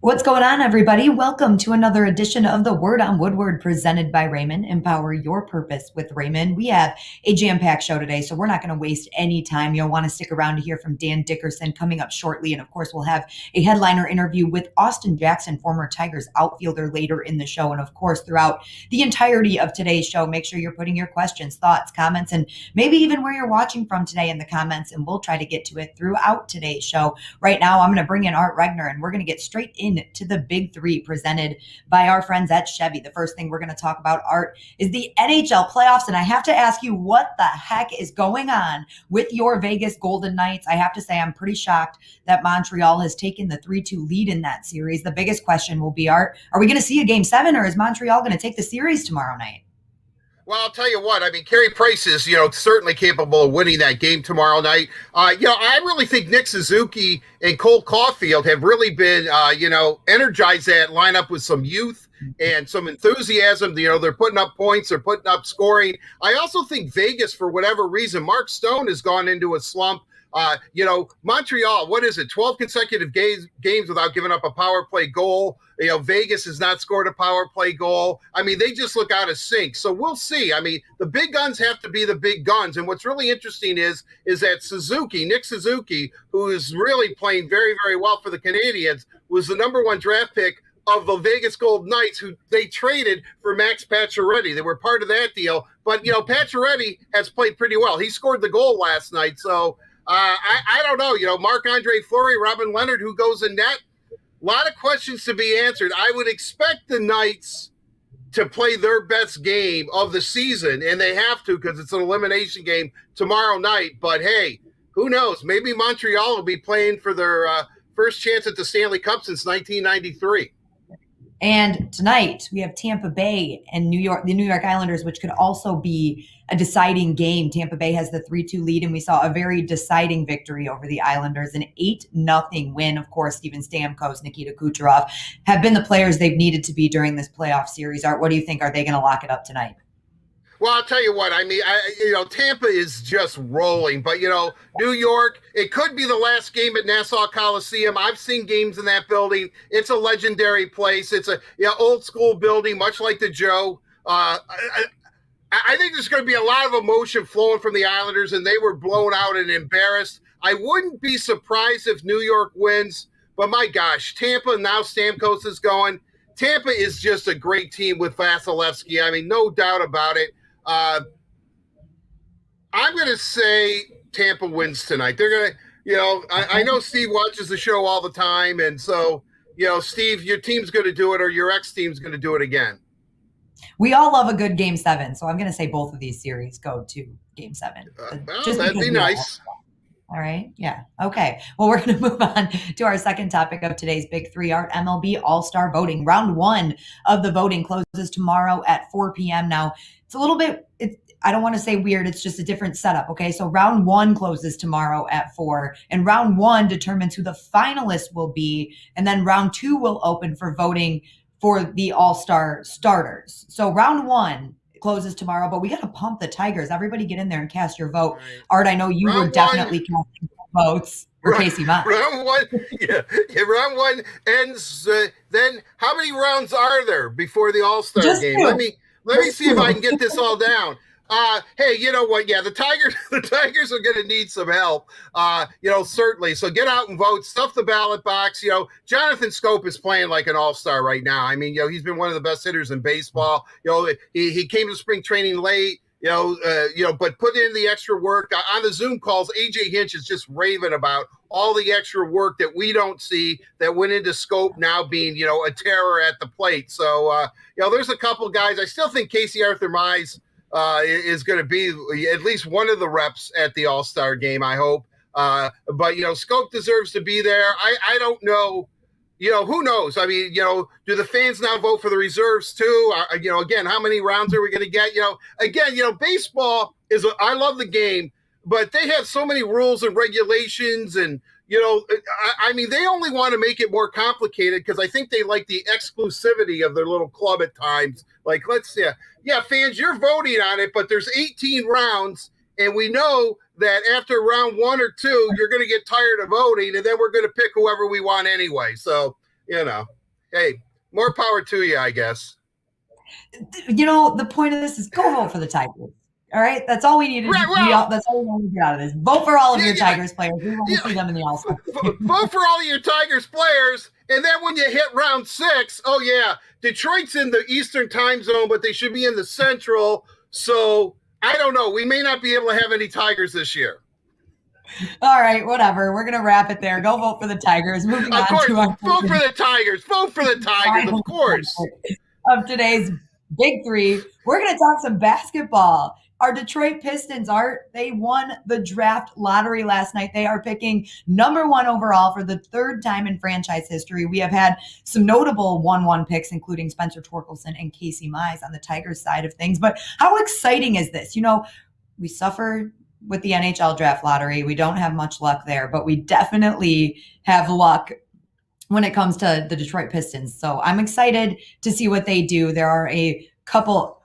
What's going on, everybody? Welcome to another edition of the Word On Woodward presented by Rehmann. Empower your purpose with Rehmann. We have a jam-packed show today, so we're not going to waste any time. You'll want to stick around to hear from Dan Dickerson coming up shortly. And of course, we'll have a headliner interview with Austin Jackson, former Tigers outfielder, later in the show. And of course, throughout the entirety of today's show, make sure you're putting your questions, thoughts, comments, and maybe even where you're watching from today in the comments. And we'll try to get to it throughout today's show. Right now, I'm going to bring in Art Regner, and we're going to get straight in to the big three presented by our friends at Chevy. The first thing we're going to talk about, Art, is the NHL playoffs. And I have to ask you, what the heck is going on with your Vegas Golden Knights? I have to say, I'm pretty shocked that Montreal has taken the 3-2 lead in that series. The biggest question will be, Art, are we going to see a game 7, or is Montreal going to take the series tomorrow night? Well, I'll tell you what. I mean, Carey Price is, certainly capable of winning that game tomorrow night. I really think Nick Suzuki and Cole Caulfield have really been, energized that lineup with some youth and some enthusiasm. They're putting up points, they're putting up scoring. I also think Vegas, for whatever reason, Mark Stone has gone into a slump. Montreal, what is it? 12 consecutive games without giving up a power play goal. Vegas has not scored a power play goal. I mean, they just look out of sync. So we'll see. I mean, the big guns have to be the big guns. And what's really interesting is that Nick Suzuki, who is really playing very, very well for the Canadiens, was the number 1 draft pick of the Vegas Golden Knights, who they traded for Max Pacioretty. They were part of that deal. But, Pacioretty has played pretty well. He scored the goal last night. So, I don't know, Marc-Andre Fleury, Robin Leonard, who goes in net, a lot of questions to be answered. I would expect the Knights to play their best game of the season, and they have to because it's an elimination game tomorrow night. But, hey, who knows? Maybe Montreal will be playing for their first chance at the Stanley Cup since 1993. And tonight we have Tampa Bay and the New York Islanders, which could also be a deciding game. Tampa Bay has the 3-2 lead, and we saw a very deciding victory over the Islanders, an 8-0 win. Of course, Steven Stamkos, Nikita Kucherov have been the players they've needed to be during this playoff series. Art, what do you think? Are they going to lock it up tonight? Well, I'll tell you what. I mean, Tampa is just rolling, but New York. It could be the last game at Nassau Coliseum. I've seen games in that building. It's a legendary place. It's a old school building, much like the Joe. I think there's going to be a lot of emotion flowing from the Islanders, and they were blown out and embarrassed. I wouldn't be surprised if New York wins, but my gosh, Tampa, now Stamkos is going. Tampa is just a great team with Vasilevsky. I mean, no doubt about it. I'm going to say Tampa wins tonight. They're going to, I know Steve watches the show all the time. And so, Steve, your team's going to do it, or your ex-team's going to do it again. We all love a good game 7. So I'm going to say both of these series go to game 7. Well, that'd be nice. All right. Yeah. Okay. Well, we're going to move on to our second topic of today's Big Three, Art. MLB All-Star Voting. Round 1 of the voting closes tomorrow at 4 p.m. Now, it's a little bit, I don't want to say weird. It's just a different setup. Okay. So round 1 closes tomorrow at 4, and round 1 determines who the finalists will be. And then round 2 will open for voting for the All-Star starters. So round 1 closes tomorrow, but we got to pump the Tigers. Everybody get in there and cast your vote. Right. Art, I know you were definitely casting votes for Casey Mize. Round 1, round 1 ends. Then how many rounds are there before the All-Star game? 2. Let me see if I can get this all down. Hey, you know what? Yeah, the Tigers are going to need some help. Certainly. So get out and vote. Stuff the ballot box. Jonathan Scope is playing like an all-star right now. I mean, he's been one of the best hitters in baseball. He came to spring training late. But put in the extra work on the Zoom calls. AJ Hinch is just raving about all the extra work that we don't see that went into Scope now being, a terror at the plate. So, there's a couple guys. I still think Casey Arthur Mize is going to be at least one of the reps at the All-Star game, I hope. But Scope deserves to be there. I don't know. Who knows? I mean, do the fans now vote for the reserves too? Again, how many rounds are we going to get? Baseball I love the game, but they have so many rules and regulations, and they only want to make it more complicated because I think they like the exclusivity of their little club at times. Like, fans, you're voting on it, but there's 18 rounds, and we know that after round 1 or 2, you're going to get tired of voting, and then we're going to pick whoever we want anyway. So Hey, more power to you, I guess. The point of this is go vote for the Tigers. All right, that's all we need to Right, be. well, That's all we want to get out of this. Vote for all of yeah, your yeah, Tigers players. We want to see yeah. them in the All-Star game. Vote for all your Tigers players, and then when you hit round 6, oh yeah, Detroit's in the Eastern time zone, but they should be in the Central. So I don't know. We may not be able to have any Tigers this year. All right, whatever. We're gonna wrap it there. Go vote for the Tigers. Moving Of on course, to our vote for the Tigers. Vote for the Tigers, of course. Of today's Big Three, we're gonna talk some basketball. Our Detroit Pistons they won the draft lottery last night. They are picking number 1 overall for the 3rd time in franchise history. We have had some notable 1-1 picks, including Spencer Torkelson and Casey Mize on the Tigers side of things. But how exciting is this? We suffer with the NHL draft lottery. We don't have much luck there, but we definitely have luck when it comes to the Detroit Pistons. So I'm excited to see what they do. There are a couple.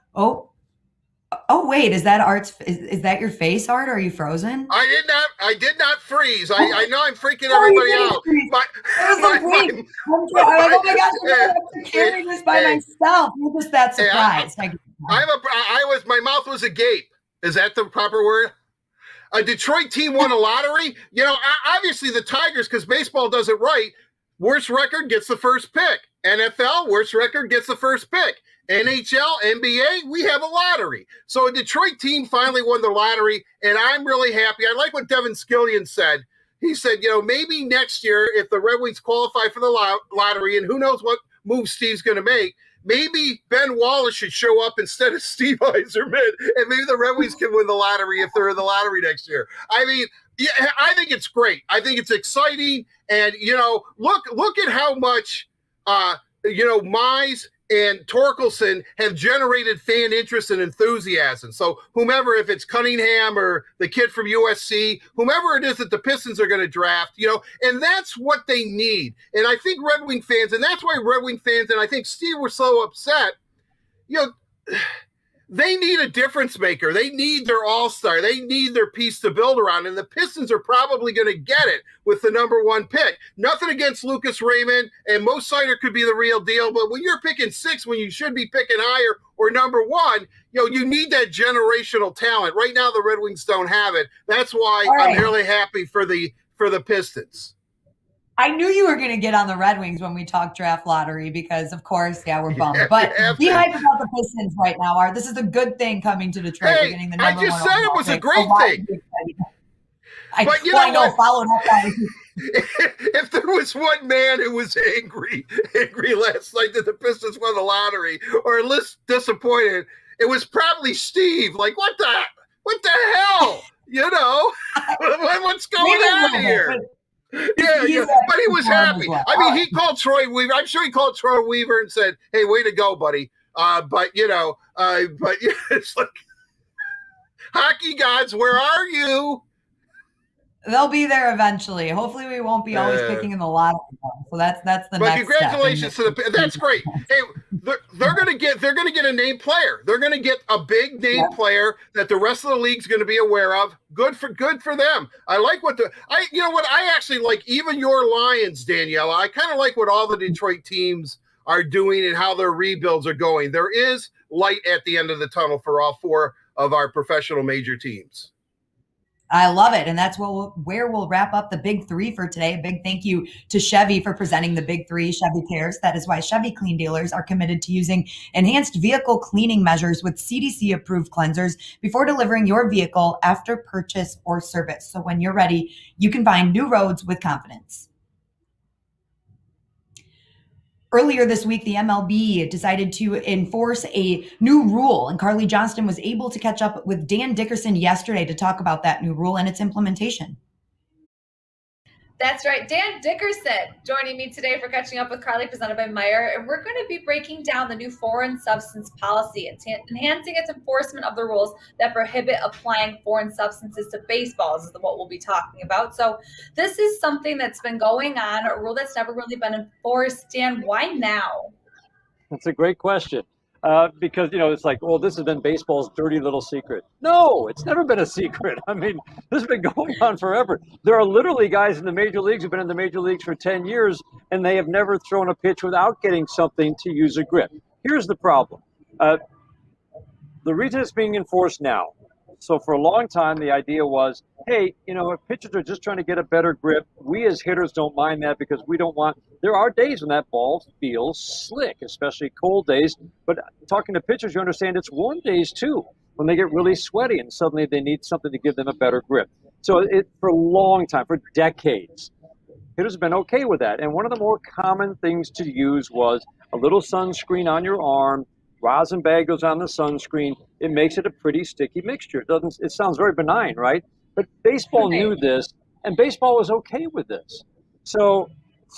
Oh, wait, is that Art's? Is that your face, Art? Are you frozen? I did not freeze. I know I'm freaking everybody out. Oh my gosh, I'm going to carry this by myself. I'm just that surprised. My mouth was agape. Is that the proper word? A Detroit team won a lottery. Obviously the Tigers, because baseball does it right. Worst record gets the first pick. NFL, worst record gets the first pick. NHL, NBA, we have a lottery. So a Detroit team finally won the lottery, and I'm really happy. I like what Devin Scillian said. He said, maybe next year, if the Red Wings qualify for the lottery, and who knows what move Steve's going to make, maybe Ben Wallace should show up instead of Steve Yzerman, and maybe the Red Wings can win the lottery if they're in the lottery next year. I mean, yeah, I think it's great. I think it's exciting. And, look at how much, Mize and Torkelson have generated fan interest and enthusiasm. So whomever, if it's Cunningham or the kid from USC, whomever it is that the Pistons are going to draft, and that's what they need. And I think Red Wing fans, and that's why Red Wing fans, and I think Steve were so upset, they need a difference maker. They need their all-star. They need their piece to build around. And the Pistons are probably going to get it with the number 1 pick. Nothing against Lucas Rehmann, and Mo Sider could be the real deal. But when you're picking 6, when you should be picking higher or number 1, you need that generational talent. Right now, the Red Wings don't have it. That's why I'm really happy for the Pistons. I knew you were going to get on the Red Wings when we talked draft lottery because, of course, we're bummed. But be hyped about the Pistons right now, Art. This is a good thing coming to Detroit. Hey, we're getting the number I just 1 said it was a great thing. But I know, followed up by if there was one man who was angry last night that the Pistons won the lottery, or at least disappointed, it was probably Steve. Like, what the hell? What's going on here? Yeah, but he was happy. Well. I mean, he called Troy Weaver. I'm sure he called Troy Weaver and said, "Hey, way to go, buddy." But it's like, hockey gods, where are you? They'll be there eventually. Hopefully, we won't be always picking in the lottery. So that's the next. But congratulations to the. That's great. Hey, they're going to get a named player. They're going to get a big name player that the rest of the league's going to be aware of. Good for them. I like I actually like even your Lions, Daniela. I kind of like what all the Detroit teams are doing and how their rebuilds are going. There is light at the end of the tunnel for all 4 of our professional major teams. I love it. And that's where we'll wrap up the Big Three for today. A big thank you to Chevy for presenting the Big Three. Chevy cares. That is why Chevy Clean dealers are committed to using enhanced vehicle cleaning measures with CDC-approved cleansers before delivering your vehicle after purchase or service. So when you're ready, you can find new roads with confidence. Earlier this week, the MLB decided to enforce a new rule, and Carly Johnston was able to catch up with Dan Dickerson yesterday to talk about that new rule and its implementation. That's right. Dan Dickerson joining me today for Catching Up with Carly, presented by Meyer. And we're going to be breaking down the new foreign substance policy and enhancing its enforcement of the rules that prohibit applying foreign substances to baseball. This is what we'll be talking about. So this is something that's been going on, a rule that's never really been enforced. Dan, why now? That's a great question. because, it's like, well, this has been baseball's dirty little secret. No, it's never been a secret. I mean, this has been going on forever. There are literally guys in the major leagues who've been in the major leagues for 10 years, and they have never thrown a pitch without getting something to use a grip. Here's the problem. The reason it's being enforced now, so for a long time, the idea was, hey, if pitchers are just trying to get a better grip, we as hitters don't mind that because we don't want, there are days when that ball feels slick, especially cold days. But talking to pitchers, you understand it's warm days too, when they get really sweaty and suddenly they need something to give them a better grip. So for a long time, for decades, hitters have been okay with that. And one of the more common things to use was a little sunscreen on your arm. Rosin bag goes on the sunscreen. It makes it a pretty sticky mixture. It sounds very benign, right? But baseball knew this, and baseball was okay with this. So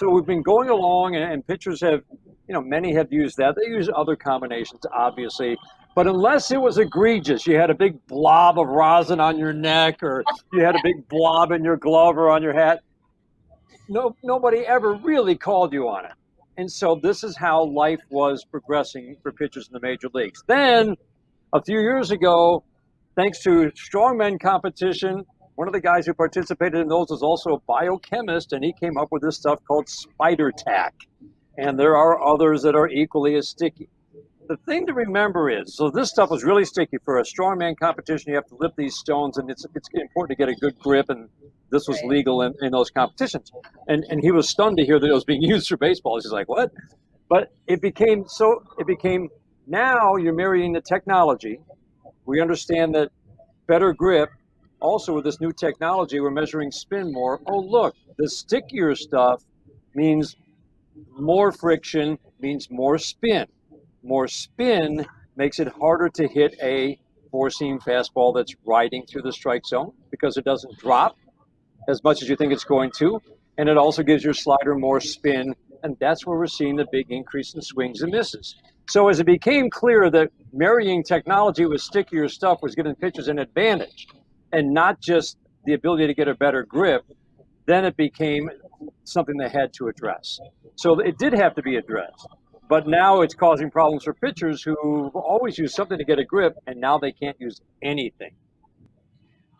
we've been going along, and pitchers have, many have used that. They use other combinations, obviously. But unless it was egregious, you had a big blob of rosin on your neck, or you had a big blob in your glove or on your hat, nobody ever really called you on it. And so this is how life was progressing for pitchers in the major leagues. Then, a few years ago, thanks to strongman competition, one of the guys who participated in those was also a biochemist, and he came up with this stuff called spider tack. And there are others that are equally as sticky. The thing to remember is, so this stuff was really sticky. For a strongman competition, you have to lift these stones, and it's important to get a good grip, and this was legal in those competitions. And he was stunned to hear that it was being used for baseball. He's like, what? But it became, now you're marrying the technology. We understand that better grip, also with this new technology, we're measuring spin more. Oh, look, the stickier stuff means more friction, means more spin. More spin makes it harder to hit a four-seam fastball that's riding through the strike zone because it doesn't drop as much as you think it's going to. And it also gives your slider more spin. And that's where we're seeing the big increase in swings and misses. So as it became clear that marrying technology with stickier stuff was giving pitchers an advantage and not just the ability to get a better grip, then it became something they had to address. So it did have to be addressed. But now it's causing problems for pitchers who always use something to get a grip, and now they can't use anything.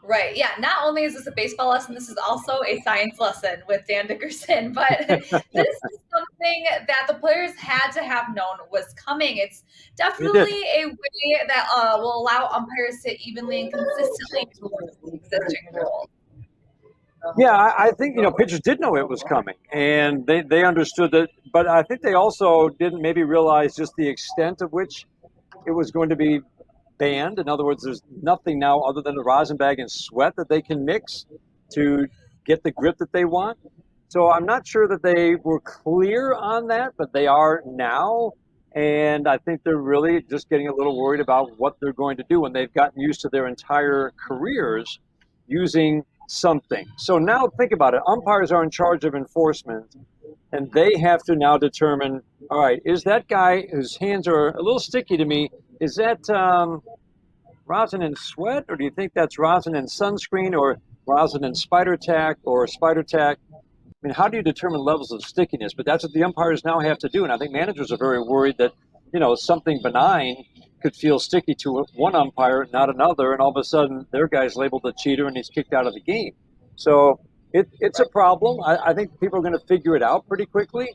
Right. Yeah. Not only is this a baseball lesson, this is also a science lesson with Dan Dickerson. But this is something that the players had to have known was coming. It's definitely a way that will allow umpires to evenly and consistently enforce the existing rules. Yeah, I think, pitchers did know it was coming, and they understood that. But I think they also didn't maybe realize just the extent of which it was going to be banned. In other words, there's nothing now other than a rosin bag and sweat that they can mix to get the grip that they want. So I'm not sure that they were clear on that, but they are now. And I think they're really just getting a little worried about what they're going to do when they've gotten used to their entire careers using something. So now think about it. Umpires are in charge of enforcement, and they have to now determine, all right, is that guy whose hands are a little sticky to me, is that rosin and sweat, or do you think that's rosin and sunscreen, or rosin and spider tack, or spider tack? I mean, how do you determine levels of stickiness? But that's what the umpires now have to do, and I think managers are very worried that, something benign could feel sticky to one umpire, not another, and all of a sudden their guy's labeled a cheater and he's kicked out of the game. So it's a problem. I think people are going to figure it out pretty quickly,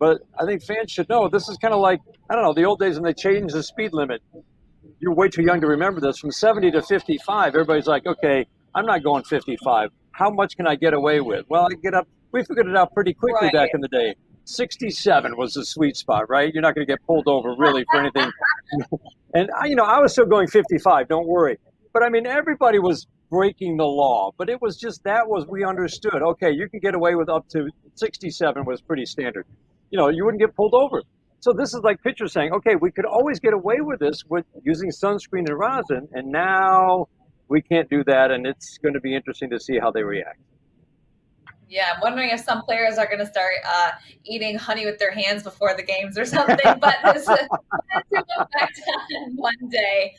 but I think fans should know this is kind of like, I don't know, the old days when they changed the speed limit. You're way too young to remember this. From 70 to 55, everybody's like, okay, I'm not going 55. How much can I get away with? Well, we figured it out pretty quickly back in the day. 67 was the sweet spot, right? You're not going to get pulled over really for anything. And I was still going 55, don't worry. But I mean, everybody was breaking the law, but it was just, we understood, okay, you can get away with up to 67 was pretty standard. You wouldn't get pulled over. So this is like pitchers saying, okay, we could always get away with this with using sunscreen and rosin, and now we can't do that, and it's going to be interesting to see how they react. Yeah, I'm wondering if some players are going to start eating honey with their hands before the games or something, but this will affect on one day.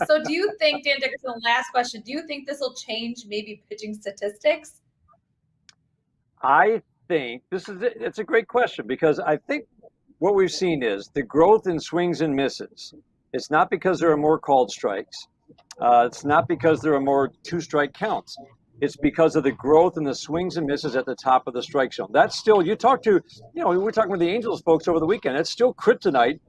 So do you think, Dan Dickerson, last question, do you think this will change maybe pitching statistics? I think it's a great question, because I think what we've seen is the growth in swings and misses. It's not because there are more called strikes. It's not because there are more two-strike counts. It's because of the growth in the swings and misses at the top of the strike zone. That's still, you talk to, we're talking with the Angels folks over the weekend. It's still kryptonite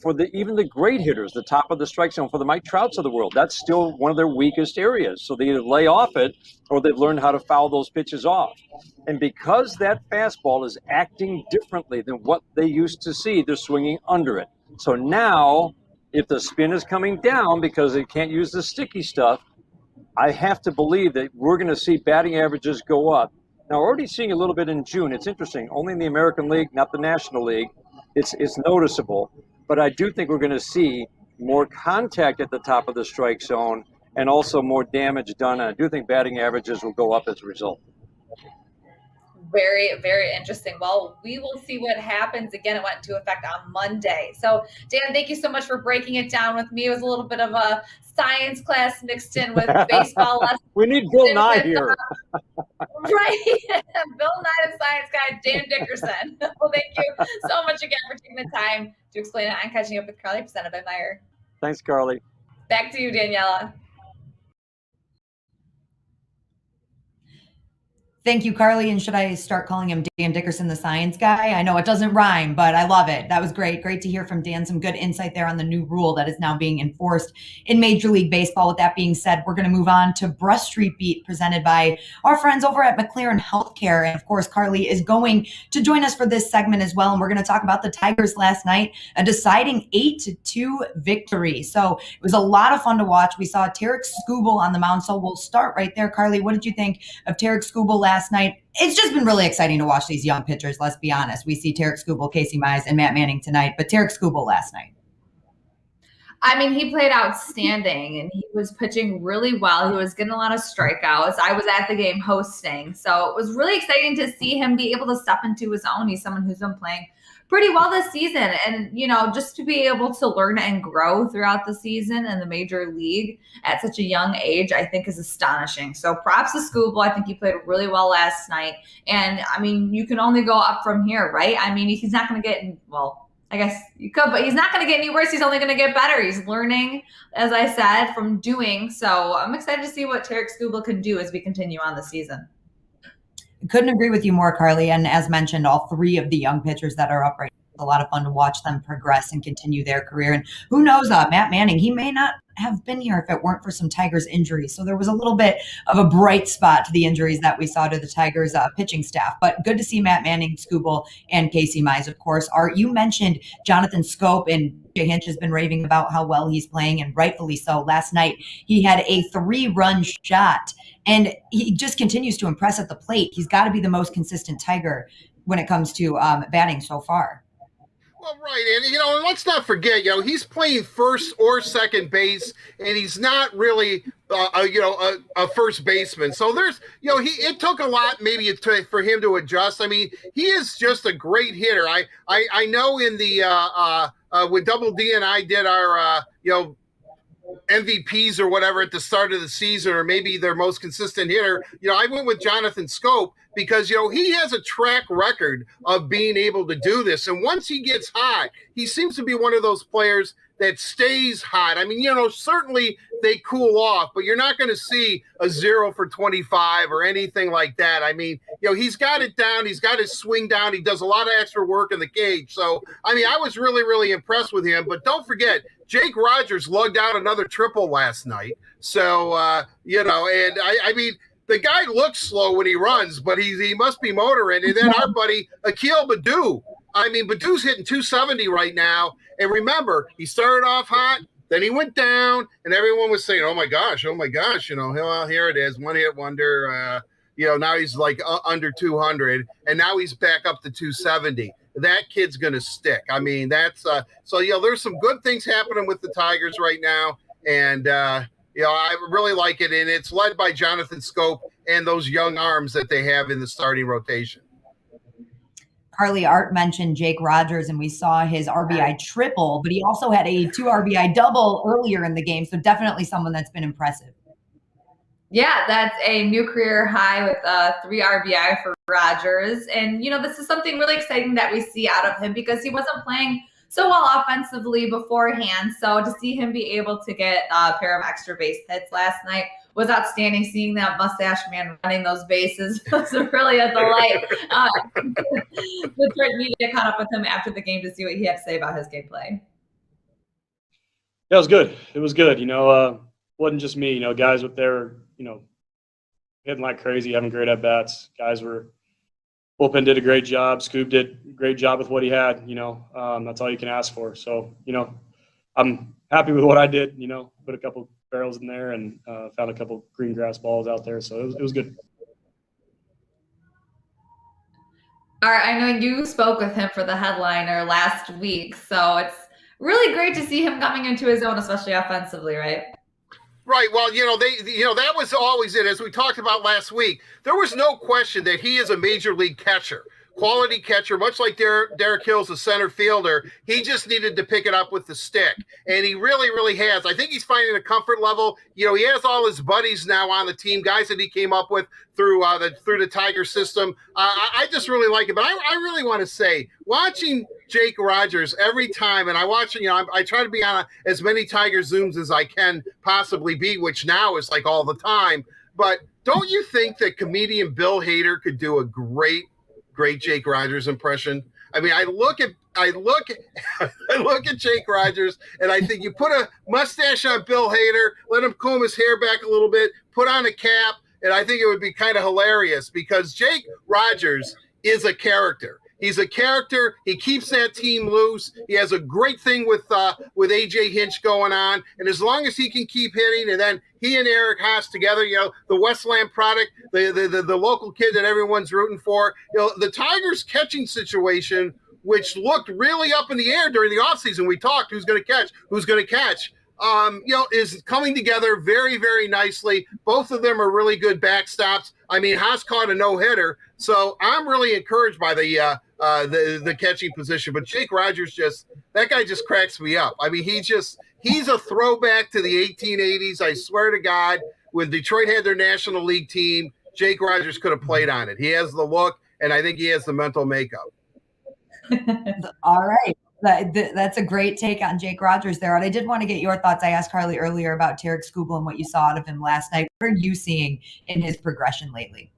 for even the great hitters, the top of the strike zone, for the Mike Trouts of the world. That's still one of their weakest areas. So they either lay off it or they've learned how to foul those pitches off. And because that fastball is acting differently than what they used to see, they're swinging under it. So now, if the spin is coming down because they can't use the sticky stuff, I have to believe that we're going to see batting averages go up. Now, we're already seeing a little bit in June. It's interesting. Only in the American League, not the National League. It's noticeable. But I do think we're going to see more contact at the top of the strike zone and also more damage done. And I do think batting averages will go up as a result. Very, very interesting. Well, we will see what happens. Again, it went into effect on Monday. So, Dan, thank you so much for breaking it down with me. It was a little bit of a science class mixed in with baseball lessons. We need Bill Nye here. Right. Bill Nye, the science guy, Dan Dickerson. Well, thank you so much again for taking the time to explain it on Catching Up with Carly, presented by Meyer. Thanks, Carly. Back to you, Daniela. Thank you, Carly. And should I start calling him Dan Dickerson, the science guy? I know it doesn't rhyme, but I love it. That was great. Great to hear from Dan. Some good insight there on the new rule that is now being enforced in Major League Baseball. With that being said, we're going to move on to Brush Street Beat, presented by our friends over at McLaren Healthcare. And of course, Carly is going to join us for this segment as well. And we're going to talk about the Tigers last night, a deciding 8-2 victory. So it was a lot of fun to watch. We saw Tarek Skubal on the mound. So we'll start right there. Carly, what did you think of Tarek Skubal last night? It's just been really exciting to watch these young pitchers. Let's be honest. We see Tarek Skubal, Casey Mize, and Matt Manning tonight, but Tarek Skubal last night. I mean, he played outstanding and he was pitching really well. He was getting a lot of strikeouts. I was at the game hosting. So it was really exciting to see him be able to step into his own. He's someone who's been playing pretty well this season. And, just to be able to learn and grow throughout the season in the major league at such a young age, I think is astonishing. So props to Skubal. I think he played really well last night. And, I mean, you can only go up from here, right? I mean, he's not going to get, I guess you could, but he's not going to get any worse. He's only going to get better. He's learning, as I said, from doing. So I'm excited to see what Tarek Skubal can do as we continue on the season. Couldn't agree with you more, Carly. And as mentioned, all three of the young pitchers that are up right now, it's a lot of fun to watch them progress and continue their career. And who knows, Matt Manning, he may not have been here if it weren't for some Tigers injuries. So there was a little bit of a bright spot to the injuries that we saw to the Tigers pitching staff. But good to see Matt Manning, Skubal, and Casey Mize, of course. Art, you mentioned Jonathan Scope, and Jay Hinch has been raving about how well he's playing, and rightfully so. Last night, he had a 3-run shot, and he just continues to impress at the plate. He's got to be the most consistent Tiger when it comes to batting so far. Well, right, and let's not forget, he's playing first or second base, and he's not really, a first baseman. So there's, it took a lot maybe for him to adjust. I mean, he is just a great hitter. I know in the when Double D and I did our MVPs or whatever at the start of the season, or maybe their most consistent hitter, I went with Jonathan Scope because, he has a track record of being able to do this. And once he gets hot, he seems to be one of those players that stays hot. I mean, certainly they cool off, but you're not going to see a 0 for 25 or anything like that. I mean, he's got it down. He's got his swing down. He does a lot of extra work in the cage. So, I mean, I was really, really impressed with him. But don't forget, Jake Rogers lugged out another triple last night. So, and I mean, the guy looks slow when he runs, but he must be motoring. And then our buddy Akil Baddoo. I mean, Baddoo's hitting 270 right now. And remember, he started off hot, then he went down, and everyone was saying, oh my gosh, well, here it is, one-hit wonder. Now he's like under 200, and now he's back up to 270. That kid's going to stick. I mean, that's so, there's some good things happening with the Tigers right now, and, I really like it, and it's led by Jonathan Scope and those young arms that they have in the starting rotation. Carly, Art mentioned Jake Rogers, and we saw his RBI triple, but he also had a 2 RBI double earlier in the game. So definitely someone that's been impressive. Yeah, that's a new career high with 3 RBI for Rogers. And, this is something really exciting that we see out of him because he wasn't playing so well offensively beforehand. So to see him be able to get a pair of extra base hits last night was outstanding. Seeing that mustache man running those bases was really a delight. The Detroit media caught up with him after the game to see what he had to say about his gameplay. Yeah, it was good. It was good. Wasn't just me. Guys up there, hitting like crazy, having great at bats. Guys bullpen did a great job. Scoob did a great job with what he had. That's all you can ask for. So, I'm happy with what I did. Put a couple barrels in there and found a couple green grass balls out there. So it was good. All right, I know you spoke with him for the headliner last week, so it's really great to see him coming into his own, especially offensively, right? Right. Well, that was always it. As we talked about last week, there was no question that he is a major league catcher, quality catcher, much like Derek Hill's a center fielder. He just needed to pick it up with the stick, and he really, really has. I think he's finding a comfort level. He has all his buddies now on the team, guys that he came up with through the Tiger system. I just really like it. But I really want to say, watching Jake Rogers every time, and I try to be on as many Tiger Zooms as I can possibly be, which now is like all the time. But don't you think that comedian Bill Hader could do a great Jake Rogers impression? I mean, I look at Jake Rogers, and I think you put a mustache on Bill Hader, let him comb his hair back a little bit, put on a cap, and I think it would be kind of hilarious because Jake Rogers is a character. He's a character. He keeps that team loose. He has a great thing with AJ Hinch going on, and as long as he can keep hitting, and then he and Eric Haas together, the Westland product, the local kid that everyone's rooting for, the Tigers catching situation, which looked really up in the air during the offseason. We talked who's going to catch. Is coming together very, very nicely. Both of them are really good backstops. I mean, Haas caught a no-hitter, so I'm really encouraged by the catching position. But Jake Rogers that guy just cracks me up. I mean, he's a throwback to the 1880s. I swear to God, when Detroit had their National League team, Jake Rogers could have played on it. He has the look, and I think he has the mental makeup. All right. That's a great take on Jake Rogers there. And I did want to get your thoughts. I asked Carly earlier about Tarek Skubal and what you saw out of him last night. What are you seeing in his progression lately?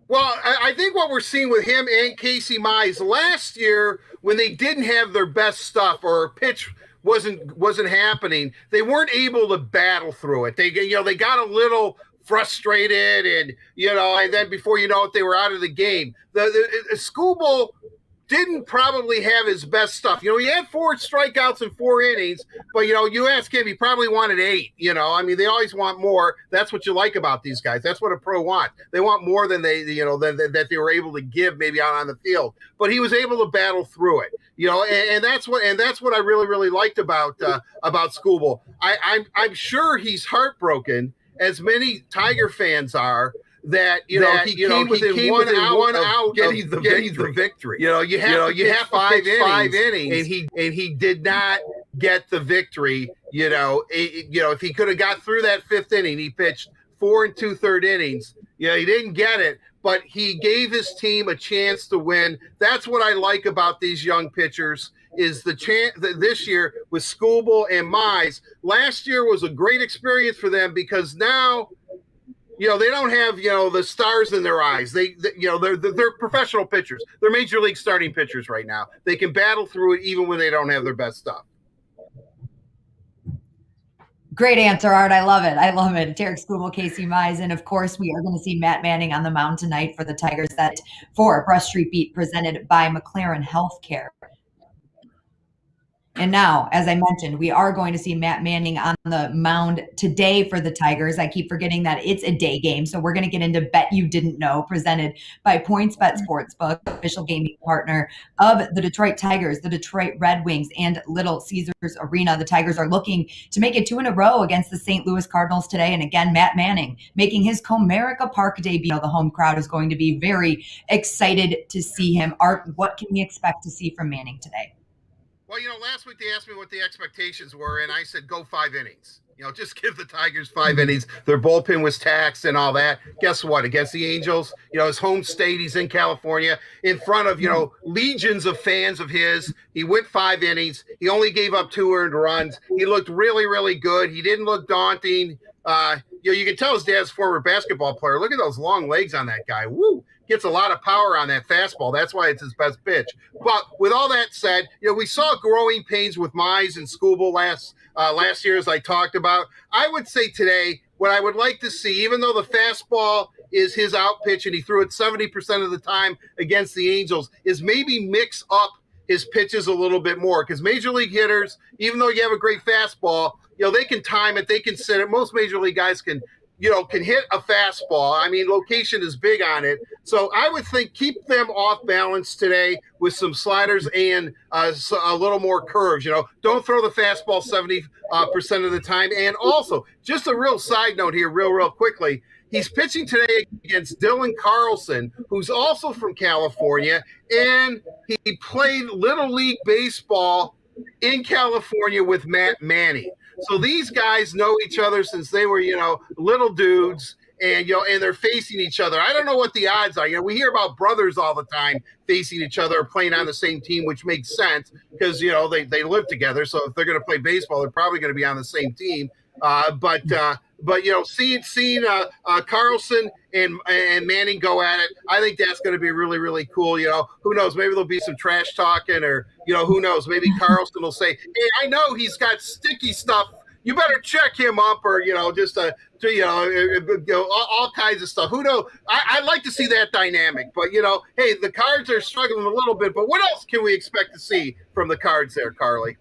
Well, I think what we're seeing with him and Casey Mize last year, when they didn't have their best stuff or pitch wasn't happening, they weren't able to battle through it. They got a little frustrated, and then before you know it, they were out of the game. The Skubal didn't probably have his best stuff. He had 4 strikeouts in 4 innings, but, you ask him, he probably wanted 8. I mean, they always want more. That's what you like about these guys. That's what a pro wants. They want more than that they were able to give maybe out on the field. But he was able to battle through it, and that's what I really, really liked about Skubal. I'm sure he's heartbroken, as many Tiger fans are, that he came within one out getting the victory. You have 5 innings, and he did not get the victory. If he could have got through that 5th inning, he pitched 4 2/3 innings. He didn't get it, but he gave his team a chance to win. That's what I like about these young pitchers. Is the chance this year with Skubal and Mize. Last year was a great experience for them because now, they don't have, the stars in their eyes. They're professional pitchers. They're major league starting pitchers right now. They can battle through it even when they don't have their best stuff. Great answer, Art. I love it. Tarek Skubal, Casey Mize, and of course, we are going to see Matt Manning on the mound tonight for the Tigers. That for Brush Street Beat presented by McLaren Healthcare. And now, as I mentioned, we are going to see Matt Manning on the mound today for the Tigers. I keep forgetting that it's a day game. So we're going to get into Bet You Didn't Know, presented by PointsBet Sportsbook, official gaming partner of the Detroit Tigers, the Detroit Red Wings, and Little Caesars Arena. The Tigers are looking to make it 2 in a row against the St. Louis Cardinals today. And again, Matt Manning making his Comerica Park debut. The home crowd is going to be very excited to see him. Art, what can we expect to see from Manning today? Well, last week they asked me what the expectations were, and I said go 5 innings. Just give the Tigers 5 innings. Their bullpen was taxed and all that. Guess what? Against the Angels, his home state, he's in California, in front of, legions of fans of his. He went 5 innings. He only gave up 2 earned runs. He looked really, really good. He didn't look daunting. You can tell his dad's a former basketball player. Look at those long legs on that guy. Woo! Gets a lot of power on that fastball. That's why it's his best pitch. But with all that said, we saw growing pains with Mize and Skubal last year, as I talked about. I would say today, what I would like to see, even though the fastball is his out pitch and he threw it 70% of the time against the Angels, is maybe mix up his pitches a little bit more. Because major league hitters, even though you have a great fastball, they can time it, they can sit it. Most major league guys can hit a fastball. I mean, location is big on it. So I would think keep them off balance today with some sliders and a little more curves. Don't throw the fastball 70% of the time. And also, just a real side note here, real quickly. He's pitching today against Dylan Carlson, who's also from California, and he played Little League Baseball in California with Matt Manning. So these guys know each other since they were, little dudes, and and they're facing each other. I don't know what the odds are. We hear about brothers all the time facing each other or playing on the same team, which makes sense because they live together. So if they're going to play baseball, they're probably going to be on the same team. But seeing Carlson and Manning go at it, I think that's going to be really, really cool. Who knows? Maybe there'll be some trash talking, or who knows? Maybe Carlson will say, "Hey, I know he's got sticky stuff. You better check him up," or just all kinds of stuff. Who knows? I'd like to see that dynamic, but hey, the Cards are struggling a little bit. But what else can we expect to see from the Cards there, Carly?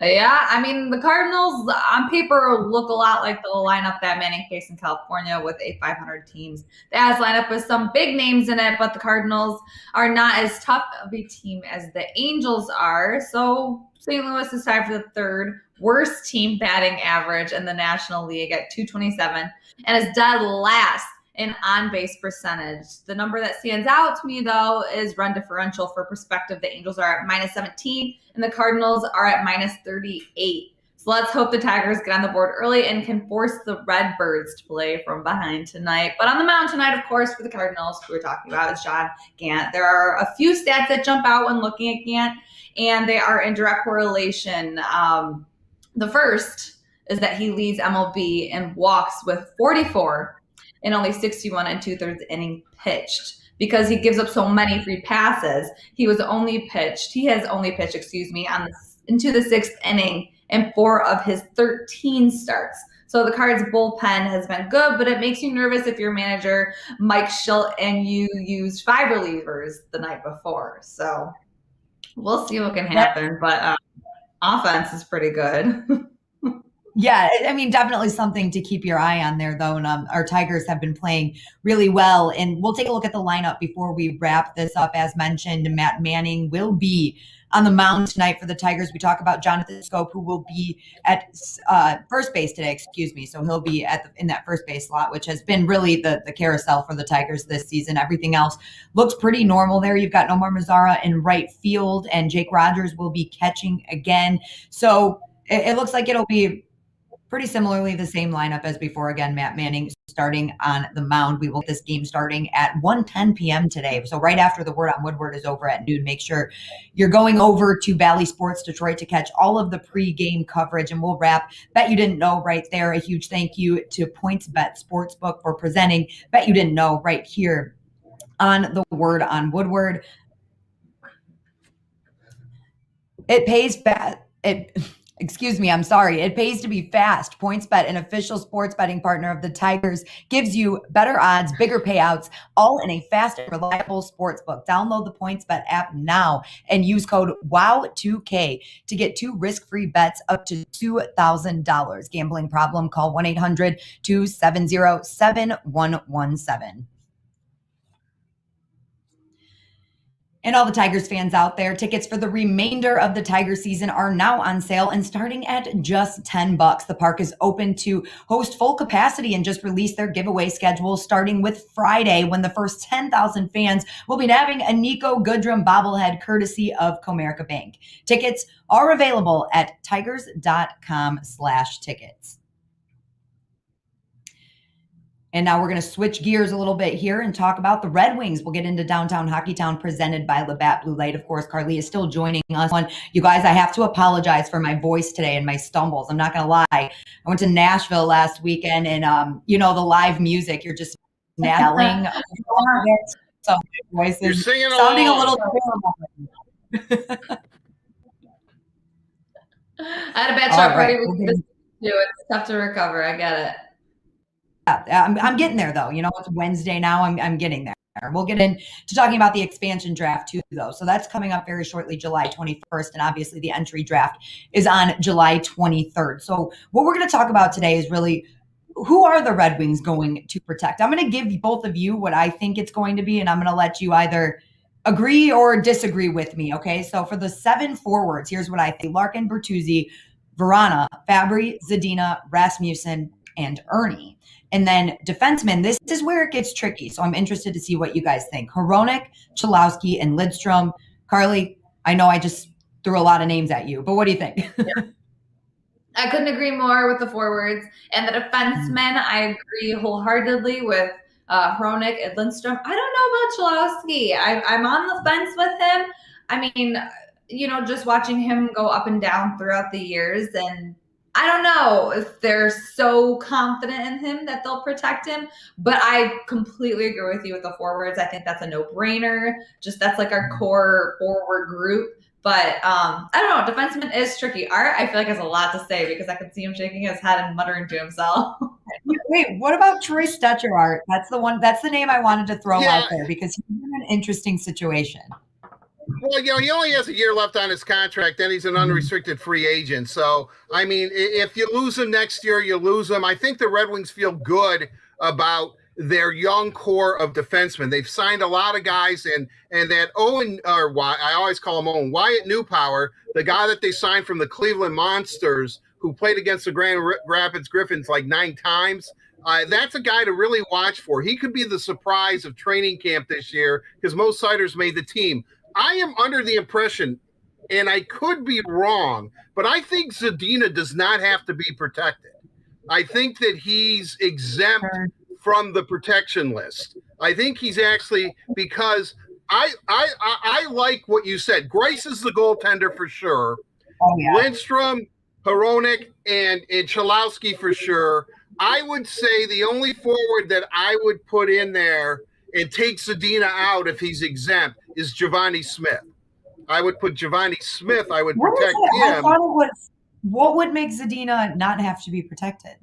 Yeah, I mean, the Cardinals on paper look a lot like the lineup that Manning faced in California with a 500 teams. The As lineup with some big names in it, but the Cardinals are not as tough of a team as the Angels are. So St. Louis is tied for the 3rd worst team batting average in the National League at .227 and is dead last in on-base percentage. The number that stands out to me, though, is run differential. For perspective, the Angels are at -17 and the Cardinals are at -38. So let's hope the Tigers get on the board early and can force the Redbirds to play from behind tonight. But on the mound tonight, of course, for the Cardinals, who we're talking about, is John Gant. There are a few stats that jump out when looking at Gant, and they are in direct correlation. The first is that he leads MLB in walks with 44 in only 61 2/3 inning pitched. Because he gives up so many free passes, he has only pitched, into the 6th inning in 4 of his 13 starts. So the Cards bullpen has been good, but it makes you nervous if you're manager Mike Schilt and you used 5 relievers the night before. So we'll see what can happen, but offense is pretty good. Yeah, I mean, definitely something to keep your eye on there, though. And our Tigers have been playing really well. And we'll take a look at the lineup before we wrap this up. As mentioned, Matt Manning will be on the mound tonight for the Tigers. We talk about Jonathan Scope, who will be at first base today, So he'll be in that first base slot, which has been really the carousel for the Tigers this season. Everything else looks pretty normal there. You've got Nomar Mazara in right field, and Jake Rogers will be catching again. So it looks like it'll be pretty similarly the same lineup as before. Again, Matt Manning starting on the mound. We will get this game starting at 1:10 p.m. today. So right after the Word on Woodward is over at noon, make sure you're going over to Bally Sports Detroit to catch all of the pregame coverage. And we'll wrap Bet You Didn't Know right there. A huge thank you to PointsBet Sportsbook for presenting Bet You Didn't Know right here on the Word on Woodward. It pays fast. It pays to be fast. PointsBet, an official sports betting partner of the Tigers, gives you better odds, bigger payouts, all in a fast and reliable sportsbook. Download the PointsBet app now and use code WOW2K to get 2 risk-free bets up to $2,000. Gambling problem? Call 1-800-270-7117. And all the Tigers fans out there, tickets for the remainder of the Tiger season are now on sale and starting at just $10. The park is open to host full capacity and just released their giveaway schedule starting with Friday when the first 10,000 fans will be nabbing a Nico Goodrum bobblehead courtesy of Comerica Bank. Tickets are available at tigers.com/tickets. And now we're going to switch gears a little bit here and talk about the Red Wings. We'll get into Downtown Hockeytown presented by Labatt Blue Light. Of course, Carly is still joining us. You guys, I have to apologize for my voice today and my stumbles. I'm not going to lie. I went to Nashville last weekend and, the live music, you're just yelling. So my voice is sounding a little terrible. I had a bad shot party with it's tough to recover. I get it. I'm getting there though. It's Wednesday now. I'm getting there. We'll get into talking about the expansion draft too, though. So that's coming up very shortly, July 21st. And obviously the entry draft is on July 23rd. So what we're going to talk about today is really who are the Red Wings going to protect? I'm going to give both of you what I think it's going to be, and I'm going to let you either agree or disagree with me. Okay. So for the 7 forwards, here's what I think: Larkin, Bertuzzi, Vrana, Fabry, Zadina, Rasmussen, and Ernie. And then defensemen, this is where it gets tricky. So I'm interested to see what you guys think. Hronek, Chalowski, and Lidstrom. Carly, I know I just threw a lot of names at you, but what do you think? I couldn't agree more with the forwards. And the defensemen, I agree wholeheartedly with Hronek and Lidstrom. I don't know about Chalowski. I'm on the fence with him. I mean, just watching him go up and down throughout the years, and I don't know if they're so confident in him that they'll protect him, but I completely agree with you with the forwards. I think that's a no-brainer. Just that's like our core forward group. But I don't know. Defenseman is tricky. Art, I feel like has a lot to say because I can see him shaking his head and muttering to himself. Wait, what about Troy Stetcher, Art? That's the one. That's the name I wanted to throw out there because he's in an interesting situation. Well, he only has a year left on his contract, then he's an unrestricted free agent. So, I mean, if you lose him next year, you lose him. I think the Red Wings feel good about their young core of defensemen. They've signed a lot of guys, and that I always call him Owen, Wyatt Newpower, the guy that they signed from the Cleveland Monsters, who played against the Grand Rapids Griffins like 9 times. That's a guy to really watch for. He could be the surprise of training camp this year because Mo Siders made the team. I am under the impression, and I could be wrong, but I think Zadina does not have to be protected. I think that he's exempt from the protection list. I think he's actually, because I like what you said. Grice is the goaltender for sure. Oh, yeah. Lindstrom, Hronek, and Chalowski for sure. I would say the only forward that I would put in there and take Zadina out if he's exempt is Giovanni Smith. I would put Giovanni Smith. I would protect him. I thought it was, what would make Zadina not have to be protected?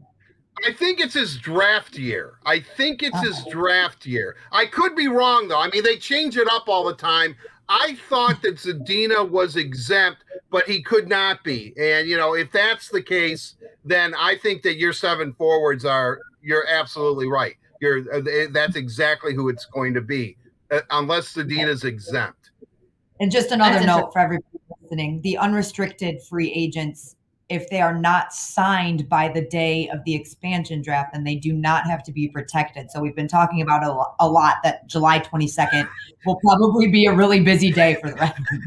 I think it's his draft year. I could be wrong, though. I mean, they change it up all the time. I thought that Zadina was exempt, but he could not be. And, if that's the case, then I think that your 7 forwards you're absolutely right. That's exactly who it's going to be, unless Zadina's exempt. And just another note for everybody listening, the unrestricted free agents, if they are not signed by the day of the expansion draft, then they do not have to be protected. So we've been talking about a lot that July 22nd will probably be a really busy day for the Red Wings.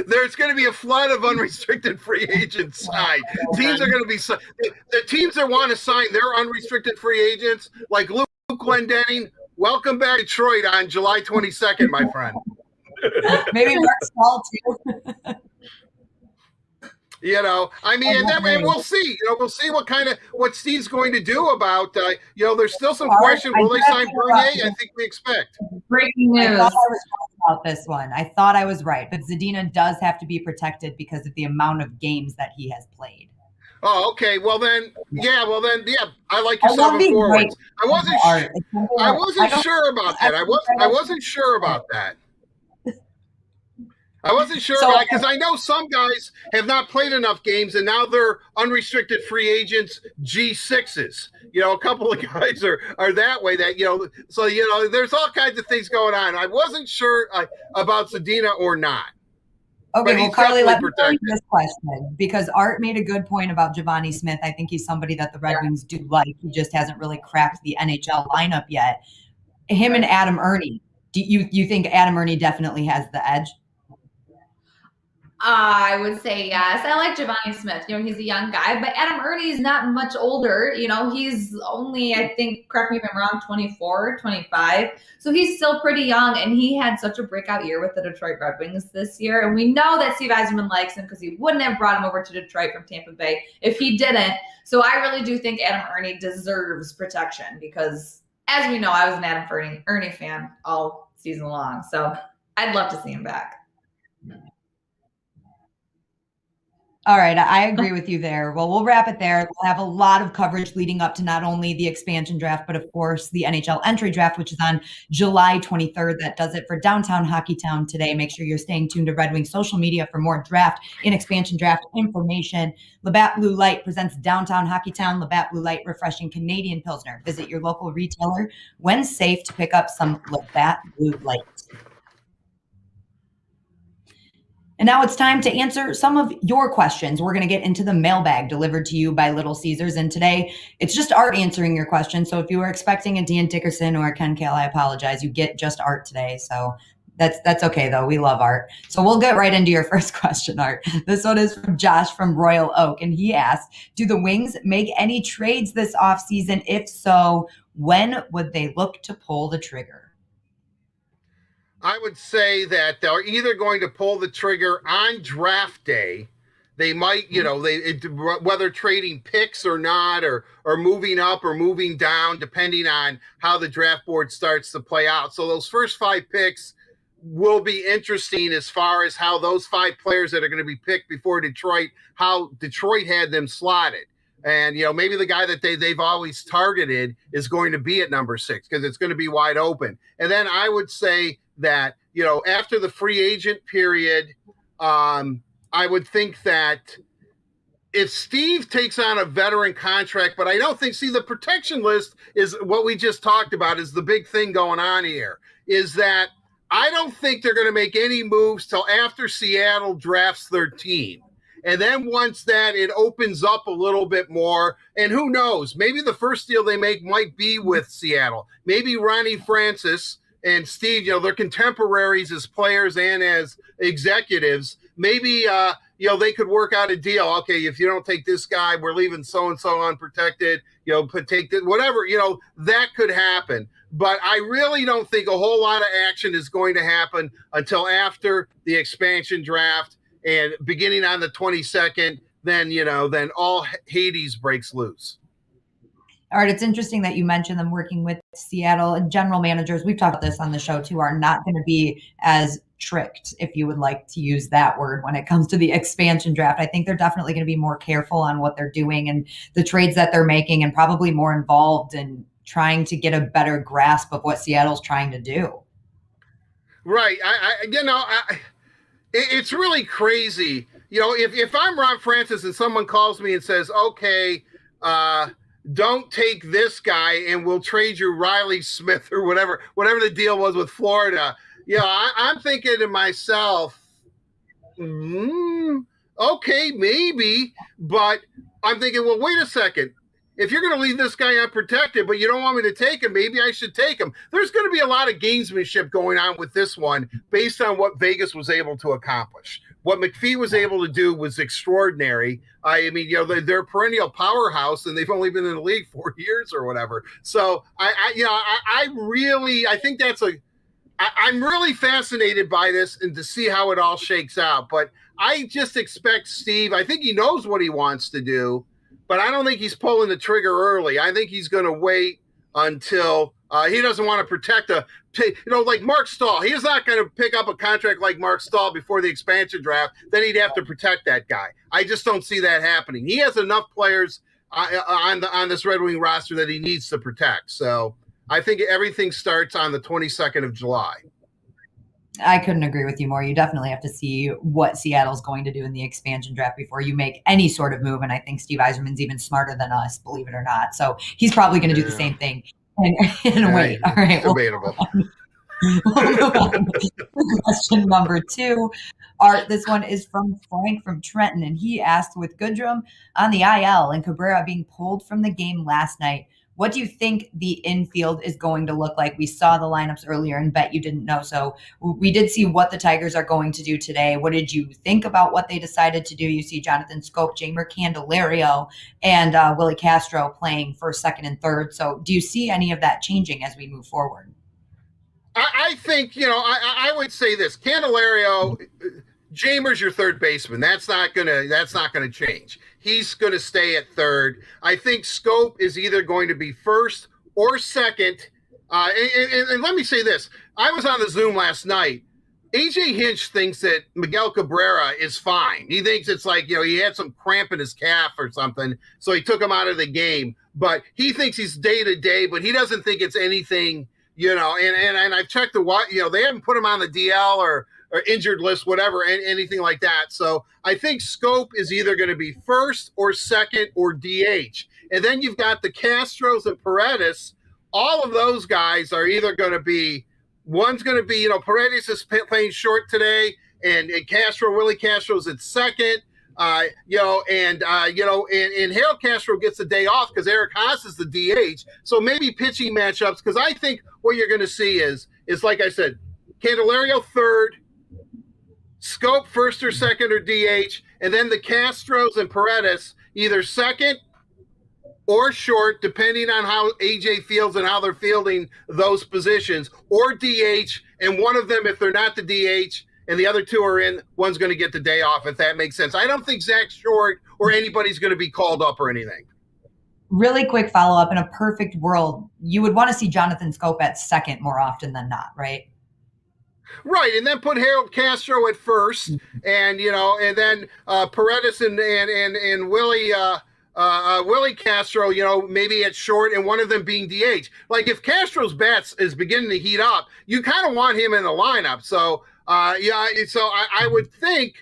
There's going to be a flood of unrestricted free agents signed. Teams are going to be the teams that want to sign their unrestricted free agents, like Luke Glendening. Welcome back to Detroit on July 22nd, my friend. Maybe Mark Stahl too. And we'll see. We'll see what Steve's going to do about. There's still some question. Will they sign Bernier? I think we expect. Breaking news. I thought I was right about this one. I thought I was right, but Zadina does have to be protected because of the amount of games that he has played. Oh, okay. Well then, yeah. I like your 7 forwards. I wasn't sure about that. I wasn't sure about that. I wasn't sure So- because I know some guys have not played enough games and now they're unrestricted free agents G6s. A couple of guys are that way so, there's all kinds of things going on. I wasn't sure about Zadina or not. Okay, well, Carly, let me ask you protected. this question because Art made a good point about Giovanni Smith. I think he's somebody that the Red Wings do like. He just hasn't really cracked the NHL lineup yet. Him and Adam Ernie. Do you think Adam Ernie definitely has the edge? I would say yes. I like Giovanni Smith. He's a young guy, but Adam Ernie is not much older. He's only, I think, correct me if I'm wrong, 24, 25. So he's still pretty young, and he had such a breakout year with the Detroit Red Wings this year. And we know that Steve Yzerman likes him because he wouldn't have brought him over to Detroit from Tampa Bay if he didn't. So I really do think Adam Ernie deserves protection because, as we know, I was an Adam Ernie fan all season long. So I'd love to see him back. All right, I agree with you there. Well, we'll wrap it there. We'll have a lot of coverage leading up to not only the expansion draft, but of course the NHL entry draft, which is on July 23rd. That does it for Downtown Hockey Town today. Make sure you're staying tuned to Red Wings social media for more draft and expansion draft information. Labatt Blue Light presents Downtown Hockey Town, Labatt Blue Light, refreshing Canadian Pilsner. Visit your local retailer when safe to pick up some Labatt Blue Light. And now it's time to answer some of your questions. We're going to get into the mailbag delivered to you by Little Caesars. And today it's just Art answering your questions. So if you were expecting a Dan Dickerson or a Ken Kale, I apologize. You get just Art today. So that's okay, though. We love Art. So we'll get right into your first question, Art. This one is from Josh from Royal Oak. And he asks, do the Wings make any trades this offseason? If so, when would they look to pull the trigger? I would say that they're either going to pull the trigger on draft day. They might, whether trading picks or not, or moving up or moving down, depending on how the draft board starts to play out. So those first 5 picks will be interesting as far as how those 5 players that are going to be picked before Detroit, how Detroit had them slotted. And, maybe the guy that they've always targeted is going to be at number 6 because it's going to be wide open. And then I would say that, after the free agent period, I would think that if Steve takes on a veteran contract, but I don't think, the protection list is what we just talked about is the big thing going on here, is that I don't think they're going to make any moves till after Seattle drafts their team. And then once that, it opens up a little bit more. And who knows, maybe the first deal they make might be with Seattle. Maybe Ronnie Francis and Steve, they're contemporaries as players and as executives. Maybe, they could work out a deal. Okay, if you don't take this guy, we're leaving so-and-so unprotected, take this, whatever, that could happen. But I really don't think a whole lot of action is going to happen until after the expansion draft and beginning on the 22nd, then all Hades breaks loose. All right, it's interesting that you mentioned them working with Seattle and general managers. We've talked about this on the show too, are not going to be as tricked, if you would like to use that word, when it comes to the expansion draft. I think they're definitely going to be more careful on what they're doing and the trades that they're making, and probably more involved in trying to get a better grasp of what Seattle's trying to do. Right. It's really crazy. If I'm Ron Francis and someone calls me and says, okay, don't take this guy and we'll trade you Riley Smith or whatever the deal was with Florida. I'm thinking to myself, okay, maybe, but I'm thinking, well, wait a second. If you're going to leave this guy unprotected, but you don't want me to take him, maybe I should take him. There's going to be a lot of gamesmanship going on with this one based on what Vegas was able to accomplish. What McPhee was able to do was extraordinary. I mean, they're a perennial powerhouse, and they've only been in the league 4 years or whatever. So I'm really fascinated by this and to see how it all shakes out. But I just expect Steve, I think he knows what he wants to do, but I don't think he's pulling the trigger early. I think he's going to wait until he doesn't want to protect like Mark Stahl. He's not going to pick up a contract like Mark Stahl before the expansion draft. Then he'd have to protect that guy. I just don't see that happening. He has enough players on this Red Wing roster that he needs to protect. So I think everything starts on the 22nd of July. I couldn't agree with you more. You definitely have to see what Seattle's going to do in the expansion draft before you make any sort of move. And I think Steve Yzerman's even smarter than us, believe it or not. So he's probably going to do the same thing. And wait, all right. Debatable. We'll move on to question number 2. Art, this one is from Frank from Trenton, and he asked, with Goodrum on the IL and Cabrera being pulled from the game last night, what do you think the infield is going to look like? We saw the lineups earlier and bet you didn't know. So we did see what the Tigers are going to do today. What did you think about what they decided to do? You see Jonathan Scope, Jamer Candelario, and Willie Castro playing first, second, and third. So do you see any of that changing as we move forward? I think, I would say this. Candelario, Jamer's your third baseman. That's not gonna change. He's gonna stay at third. I think Scope is either going to be first or second. And let me say this. I was on the Zoom last night. AJ Hinch thinks that Miguel Cabrera is fine. He thinks it's like, he had some cramp in his calf or something, so he took him out of the game. But he thinks he's day to day, but he doesn't think it's anything, and I've checked they haven't put him on the DL or injured list, whatever, anything like that. So I think Scope is either going to be first or second or DH. And then you've got the Castros and Paredes. All of those guys are either going to be, one's going to be, Paredes is playing short today, and Willie Castro's at second. And Harold Castro gets the day off because Eric Haas is the DH. So maybe pitching matchups, because I think what you're going to see is like I said, Candelario third, Scope first or second or DH, and then the Castros and Paredes either second or short, depending on how AJ feels and how they're fielding those positions, or DH, and one of them, if they're not the DH, and the other two are in, one's going to get the day off, if that makes sense. I don't think Zach Short or anybody's going to be called up or anything. Really quick follow-up. In a perfect world, you would want to see Jonathan Scope at second more often than not, right? Right, and then put Harold Castro at first, and and then Paredes and Willie Castro, maybe at short, and one of them being DH. Like if Castro's bats is beginning to heat up, you kind of want him in the lineup. So I would think,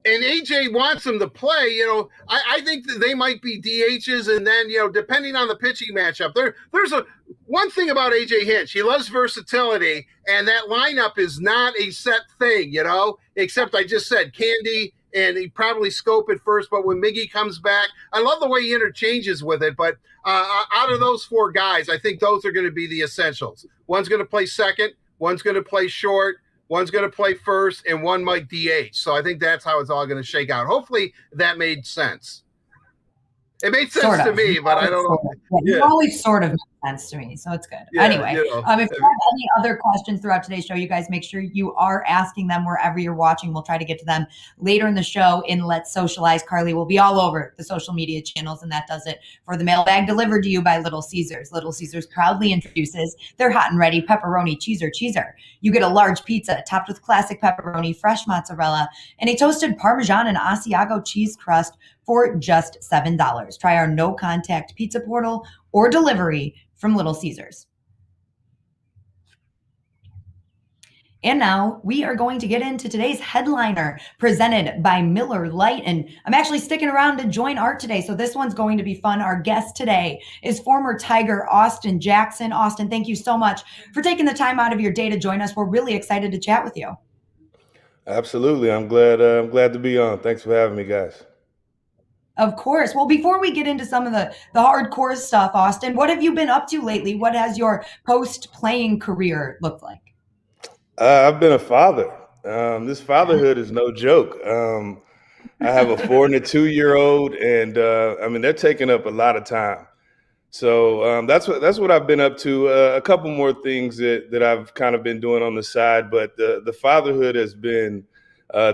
and AJ wants him to play. I think that they might be DHs, and then depending on the pitching matchup, there's one thing about AJ Hinch. He loves versatility, and that lineup is not a set thing, except I just said Candy, and he probably Scope at first, but when Miggy comes back, I love the way he interchanges with it. But out of those 4 guys, I think those are going to be the essentials. One's going to play second, one's going to play short, one's going to play first, and one might DH. So I think that's how it's all going to shake out. Hopefully that made sense. It made sense to me, but I don't know. Yeah. It always sort of makes sense to me, so it's good. Yeah, anyway, if you have any other questions throughout today's show, you guys make sure you are asking them wherever you're watching. We'll try to get to them later in the show in Let's Socialize. Carly will be all over the social media channels, and that does it for the mailbag delivered to you by Little Caesars. Little Caesars proudly introduces their hot and ready pepperoni cheeser. You get a large pizza topped with classic pepperoni, fresh mozzarella, and a toasted Parmesan and Asiago cheese crust for just $7. Try our no-contact pizza portal or delivery from Little Caesars. And now we are going to get into today's headliner presented by Miller Lite. And I'm actually sticking around to join Art today, so this one's going to be fun. Our guest today is former Tiger Austin Jackson. Austin, thank you so much for taking the time out of your day to join us. We're really excited to chat with you. Absolutely. I'm glad to be on. Thanks for having me, guys. Of course. Well, before we get into some of the hardcore stuff, Austin, what have you been up to lately? What has your post-playing career looked like? I've been a father. This fatherhood is no joke. I have a 4 and a 2-year-old, and they're taking up a lot of time. So that's what I've been up to. A couple more things that I've kind of been doing on the side, but the fatherhood has been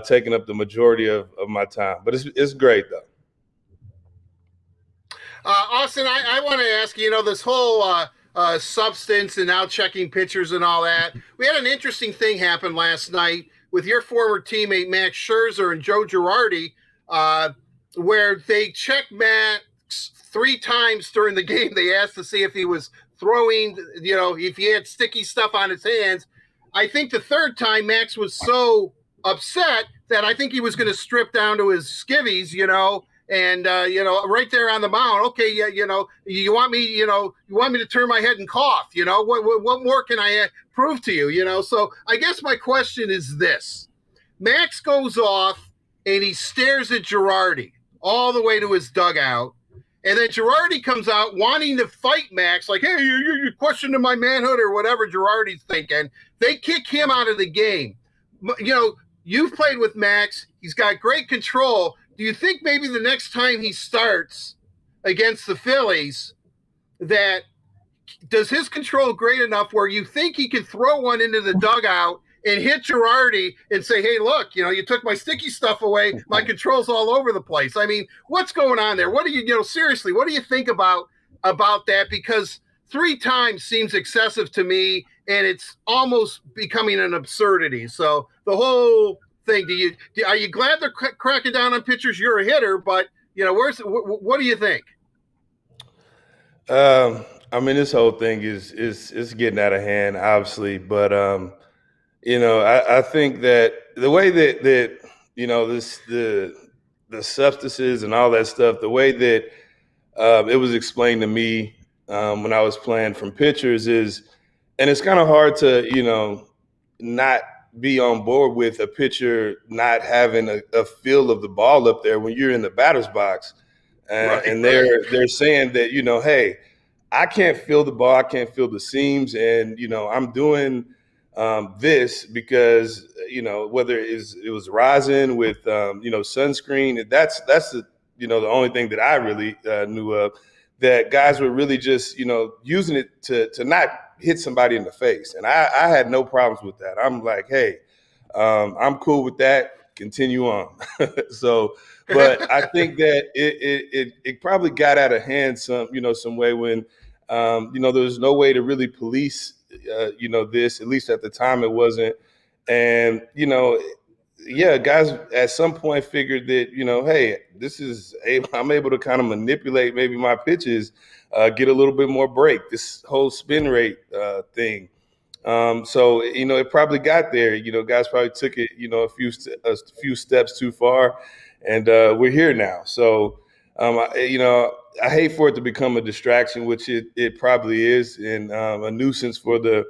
taking up the majority of my time. But it's great though. Austin, I want to ask you, this whole substance and now checking pitchers and all that. We had an interesting thing happen last night with your former teammate Max Scherzer and Joe Girardi, where they checked Max 3 times during the game. They asked to see if he was throwing, if he had sticky stuff on his hands. I think the third time Max was so upset that I think he was going to strip down to his skivvies, and right there on the mound. Okay, yeah, you want me, you want me to turn my head and cough. What more can I prove to you? So I guess my question is this: Max goes off and he stares at Girardi all the way to his dugout. And then Girardi comes out wanting to fight Max, like, hey, you're questioning my manhood or whatever Girardi's thinking. They kick him out of the game. You've played with Max. He's got great control. Do you think maybe the next time he starts against the Phillies, that does his control great enough where you think he can throw one into the dugout and hit Girardi and say, hey, look, you took my sticky stuff away. My control's all over the place. I mean, what's going on there? What do you, seriously, what do you think about that? Because 3 times seems excessive to me, and it's almost becoming an absurdity. So the whole thing, are you glad they're cracking down on pitchers? You're a hitter, but, what do you think? I mean, this whole thing is getting out of hand, obviously, but I think that the way that the substances and all that stuff, the way that it was explained to me when I was playing from pitchers is, and it's kind of hard to not be on board with a pitcher not having a feel of the ball up there when you're in the batter's box, and they're saying that hey, I can't feel the ball, I can't feel the seams, and I'm doing this because whether it was rosin with sunscreen, that's the only thing that I really knew of, that guys were really just using it to not hit somebody in the face, and I had no problems with that. I'm like, hey, I'm cool with that, continue on. So but I think that it probably got out of hand some way when there was no way to really police this, at least at the time it wasn't. And guys at some point figured that hey, I'm able to kind of manipulate maybe my pitches, get a little bit more break, this whole spin rate thing. So it probably got there. Guys probably took it a few steps too far, and we're here now. So I hate for it to become a distraction, which it probably is, and a nuisance for the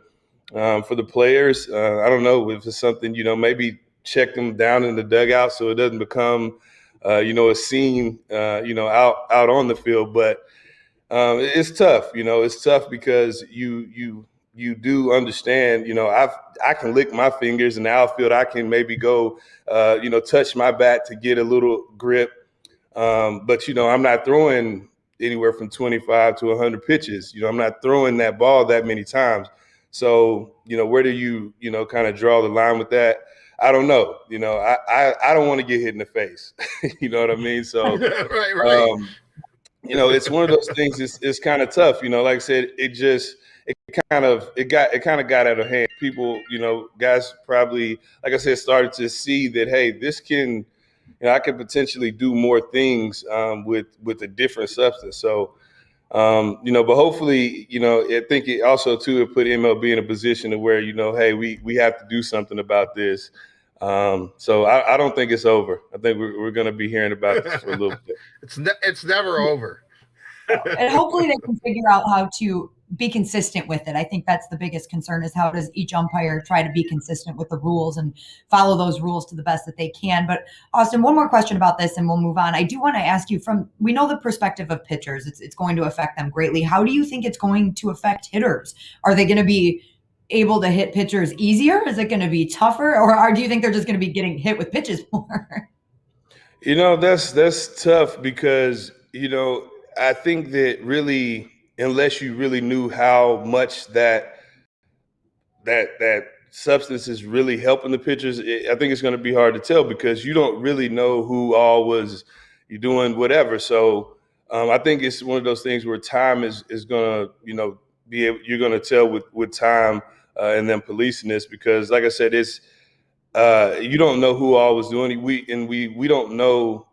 players. I don't know if it's something, maybe check them down in the dugout so it doesn't become, a scene, out on the field. But it's tough. It's tough because you do understand. I can lick my fingers in the outfield. I can maybe go, touch my bat to get a little grip. But I'm not throwing anywhere from 25 to 100 pitches. I'm not throwing that ball that many times. So, where do you kind of draw the line with that? I don't know. I don't want to get hit in the face. You know what I mean? So, right. It's one of those things. It's kind of tough. Like I said, it kind of got out of hand. People, guys probably, like I said, started to see that, hey, this can, I could potentially do more things with a different substance. So, but hopefully, I think it also too it put MLB in a position to where hey, we have to do something about this. So I don't think it's over. I think we're going to be hearing about this for a little bit. It's never over. And hopefully they can figure out how to be consistent with it. I think that's the biggest concern, is how does each umpire try to be consistent with the rules and follow those rules to the best that they can. But Austin, one more question about this and we'll move on. I do want to ask you, we know the perspective of pitchers, it's going to affect them greatly. How do you think it's going to affect hitters? Are they going to be able to hit pitchers easier? Is it going to be tougher? Or do you think they're just going to be getting hit with pitches more? That's tough because, I think that really, unless you really knew how much that substance is really helping the pitchers, I think it's going to be hard to tell because you don't really know who all was doing whatever. So I think it's one of those things where time is going to, you're going to tell with time and then policing this, because like I said, it's you don't know who all was doing it. We don't know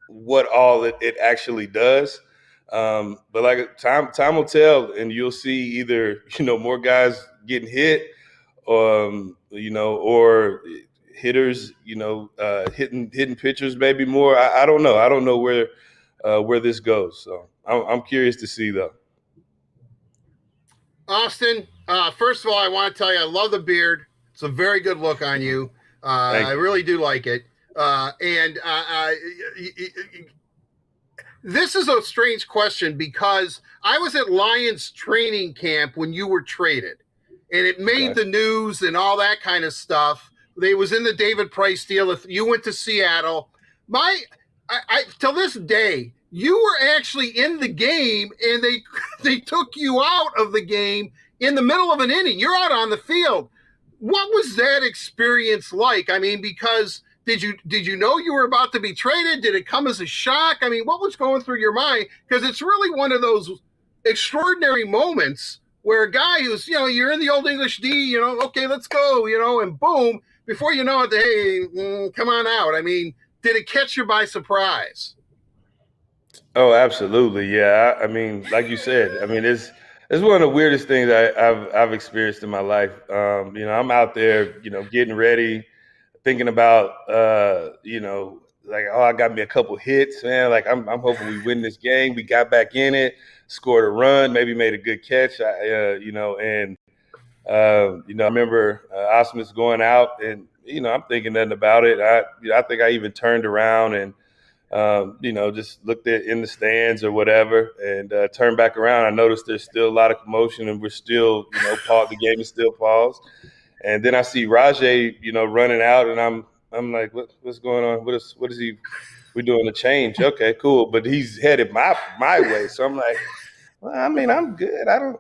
what all it actually does. But like time will tell, and you'll see either more guys getting hit, or hitters, hitting pitchers maybe more. I don't know. I don't know where this goes. So I'm curious to see though. Austin, first of all, I want to tell you I love the beard. It's a very good look on you. I really do like it. This is a strange question because I was at Lions training camp when you were traded, and it made the news and all that kind of stuff. They was in the David Price deal. If you went to Seattle, till this day, you were actually in the game, and they took you out of the game in the middle of an inning. You're out on the field. What was that experience like? I mean, because did you know you were about to be traded? Did it come as a shock? I mean, what was going through your mind? Because it's really one of those extraordinary moments where a guy who's, you're in the Old English D, okay, let's go, and boom, before you know it, hey, come on out. I mean, did it catch you by surprise? Oh, absolutely. Yeah. I mean, like you said, I mean, it's one of the weirdest things I've experienced in my life. I'm out there, getting ready, thinking about, I got me a couple hits, man. Like I'm hoping we win this game. We got back in it, scored a run, maybe made a good catch. I remember Osmus going out, and I'm thinking nothing about it. I think I even turned around and just looked at in the stands or whatever, and turned back around. I noticed there's still a lot of commotion, and we're still, the game is still paused. And then I see Rajay, running out, and I'm like, what's going on? What is he? We're doing a change. Okay, cool. But he's headed my way. So I'm like, well, I mean, I'm good. I'm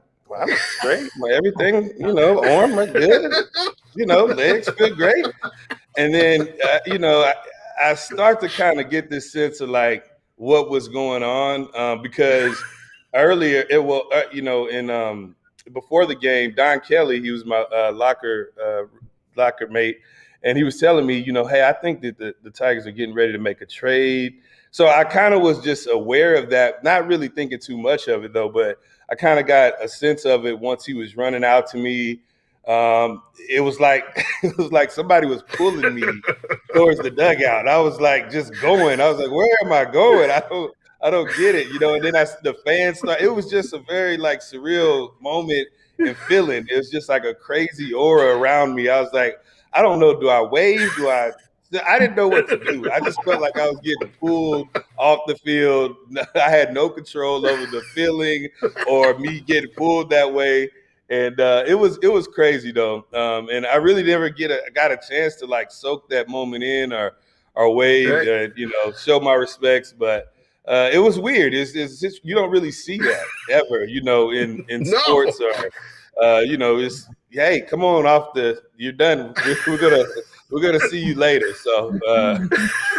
straight. Everything, arm are good. Legs feel great. And then, I start to kind of get this sense of like what was going on because earlier before the game, Don Kelly, he was my locker mate, and he was telling me, hey, I think that the Tigers are getting ready to make a trade. So I kind of was just aware of that, not really thinking too much of it though, but I kind of got a sense of it once he was running out to me. It was like somebody was pulling me towards the dugout. I was like just going. I was like, where am I going? I don't get it, and then the fans start. It was just a very like surreal moment and feeling. It was just like a crazy aura around me. I was like, I don't know. Do I wave? I didn't know what to do. I just felt like I was getting pulled off the field. I had no control over the feeling or me getting pulled that way. And it was crazy though. And I really never got a chance to like soak that moment in or wave, show my respects. But it was weird. It's just, you don't really see that ever, in sports or, it's, hey, come on you're done. We're gonna see you later. So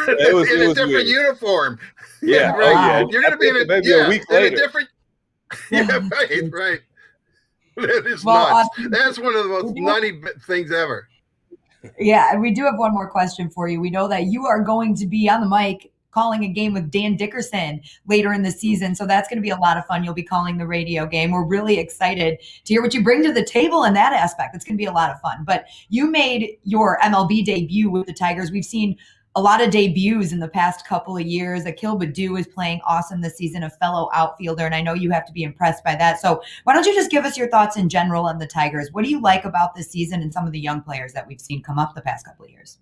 it was in a different weird uniform. Yeah. Right. Oh yeah. You're gonna be in maybe a week later. A different. Yeah. Right. That is nuts. That's one of the most nutty things ever. Yeah, we do have one more question for you. We know that you are going to be on the mic calling a game with Dan Dickerson later in the season. So that's going to be a lot of fun. You'll be calling the radio game. We're really excited to hear what you bring to the table in that aspect. It's going to be a lot of fun. But you made your MLB debut with the Tigers. We've seen a lot of debuts in the past couple of years. Akil Baddoo is playing awesome this season, a fellow outfielder, and I know you have to be impressed by that. So why don't you just give us your thoughts in general on the Tigers? What do you like about this season and some of the young players that we've seen come up the past couple of years?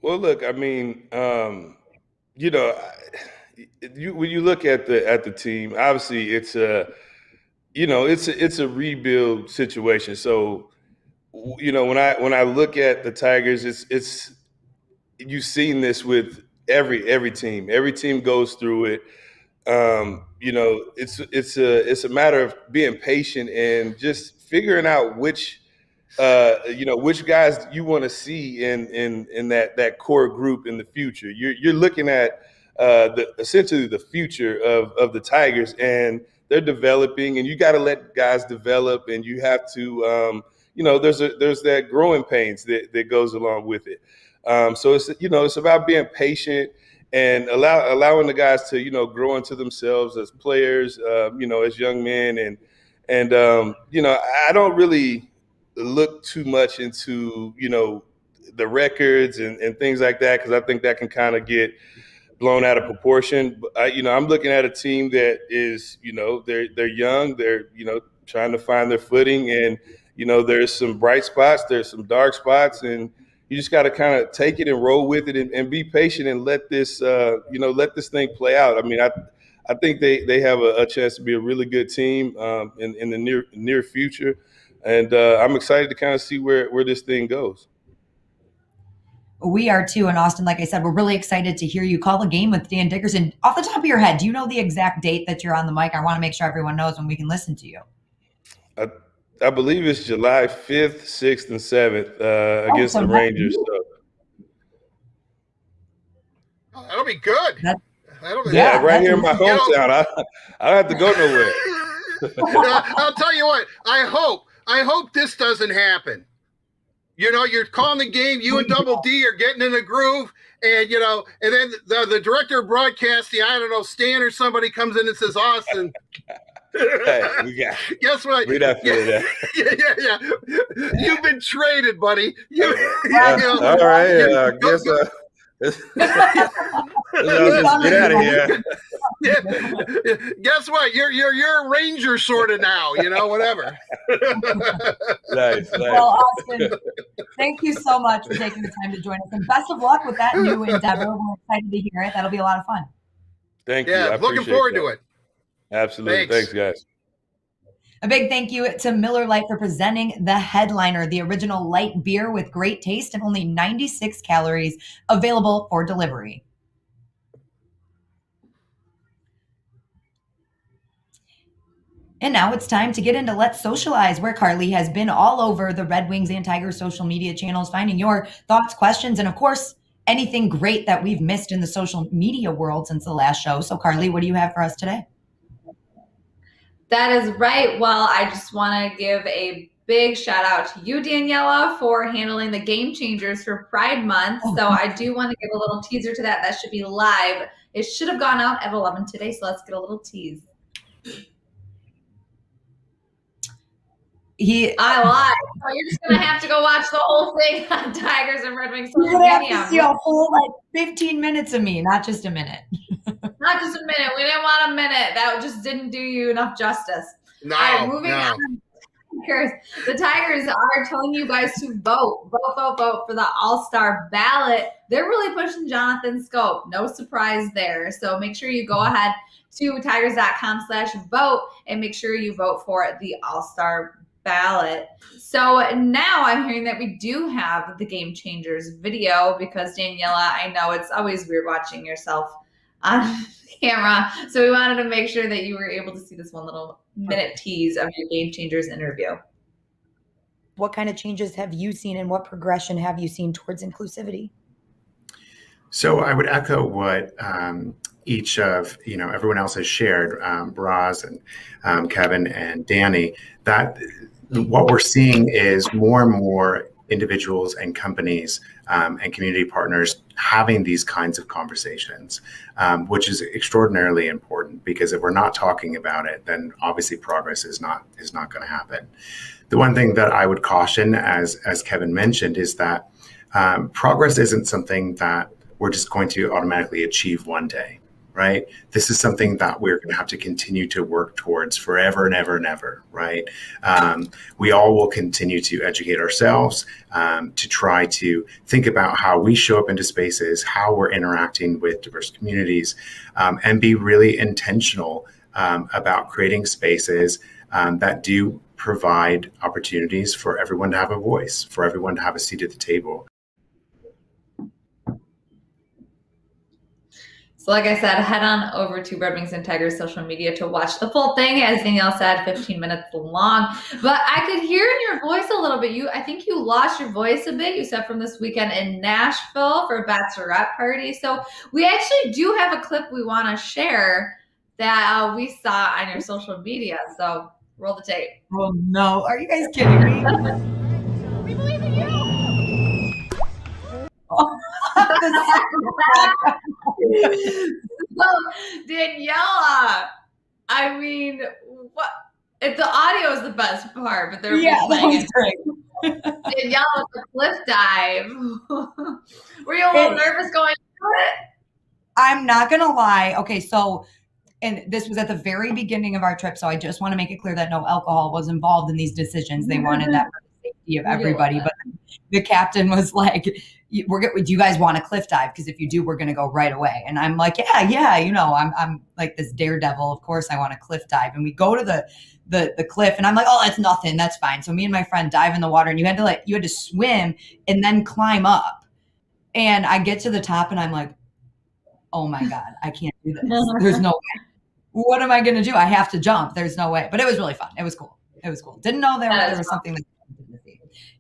Well, look, I mean, when you look at the team, obviously it's a rebuild situation. So, when I look at the Tigers, it's you've seen this with every team. Every team goes through it. It's a matter of being patient and just figuring out which guys you want to see in that core group in the future. You're looking at essentially the future of the Tigers, and they're developing, and you got to let guys develop, and you have to there's that growing pains that goes along with it. So it's about being patient and allowing the guys to grow into themselves as players, as young men, and I don't really look too much into, the records and things like that, because I think that can kind of get blown out of proportion. But I'm looking at a team that is, they're young, they're, trying to find their footing, and, there's some bright spots, there's some dark spots, and you just got to kind of take it and roll with it and be patient and let this, let this thing play out. I mean, I think they have a chance to be a really good team in the near future, and I'm excited to kind of see where this thing goes. We are too. And Austin, like I said, we're really excited to hear you call a game with Dan Dickerson. Off the top of your head, do you know the exact date that you're on the mic? I want to make sure everyone knows when we can listen to you. I believe it's July 5th, 6th, and 7th against the Rangers. So. Oh, that'll be good. Right here in my hometown. I don't have to go nowhere. I'll tell you what. I hope this doesn't happen. You're calling the game. You and Double D are getting in a groove, and and then the director of broadcasting, I don't know, Stan or somebody comes in and says, "Austin." Hey, guess what? We not feeling that. Yeah. You've been traded, buddy. All right. Guess let's just get out of here. Guess what? You're a Ranger sort of now. Whatever. Nice. Well, Austin, thank you so much for taking the time to join us, and best of luck with that new endeavor. We're excited to hear it. That'll be a lot of fun. Thank you. Yeah, looking forward to it. Absolutely. Thanks, guys. A big thank you to Miller Lite for presenting the headliner, the original light beer with great taste and only 96 calories, available for delivery. And now it's time to get into Let's Socialize, where Carly has been all over the Red Wings and Tigers social media channels, finding your thoughts, questions, and of course, anything great that we've missed in the social media world since the last show. So Carly, what do you have for us today? That is right. Well, I just want to give a big shout out to you, Daniela, for handling the Game Changers for Pride Month. So I do want to give a little teaser to that. That should be live. It should have gone out at 11 today. So let's get a little tease. I lied. So you're just going to have to go watch the whole thing on Tigers and Red Wings social media. You have to see a whole 15 minutes of me, not just a minute. Not just a minute. We didn't want a minute. That just didn't do you enough justice. No. All right, moving on. The Tigers are telling you guys to vote for the All-Star ballot. They're really pushing Jonathan Scope. No surprise there. So make sure you go ahead to tigers.com/vote and make sure you vote for the All-Star ballot. So now I'm hearing that we do have the Game Changers video because Daniela, I know it's always weird watching yourself on camera. So we wanted to make sure that you were able to see this one little minute tease of your Game Changers interview. What kind of changes have you seen and what progression have you seen towards inclusivity? So I would echo what each of, everyone else has shared, Braz and Kevin and Danny, that what we're seeing is more and more individuals and companies and community partners having these kinds of conversations, which is extraordinarily important, because if we're not talking about it, then obviously progress is not going to happen. The one thing that I would caution, as Kevin mentioned, is that progress isn't something that we're just going to automatically achieve one day. Right? This is something that we're going to have to continue to work towards forever and ever and ever, right? We all will continue to educate ourselves, to try to think about how we show up into spaces, how we're interacting with diverse communities, and be really intentional about creating spaces that do provide opportunities for everyone to have a voice, for everyone to have a seat at the table. So like I said, head on over to Red Wings and Tigers social media to watch the full thing. As Danielle said, 15 minutes long. But I could hear in your voice a little bit. I think you lost your voice a bit. You said from this weekend in Nashville for a bachelorette party. So we actually do have a clip we want to share that we saw on your social media. So roll the tape. Oh no, are you guys kidding me? We believe in you. So, Daniela, I mean, what The audio is the best part, but they're Yeah, that playing was it. great. Danielle with the cliff dive. Were you a little nervous going through it? I'm not going to lie. Okay, so, and this was at the very beginning of our trip, so I just want to make it clear that no alcohol was involved in these decisions. They wanted that for the safety of everybody. But the captain was like, do you guys want a cliff dive? Because if you do, we're going to go right away. And I'm like, yeah, you know, I'm like this daredevil. Of course I want a cliff dive. And we go to the cliff and I'm like, oh, that's nothing. That's fine. So me and my friend dive in the water and you had to swim and then climb up. And I get to the top and I'm like, oh my God, I can't do this. There's no way. What am I going to do? I have to jump. There's no way. But it was really fun. It was cool. Didn't know there was something that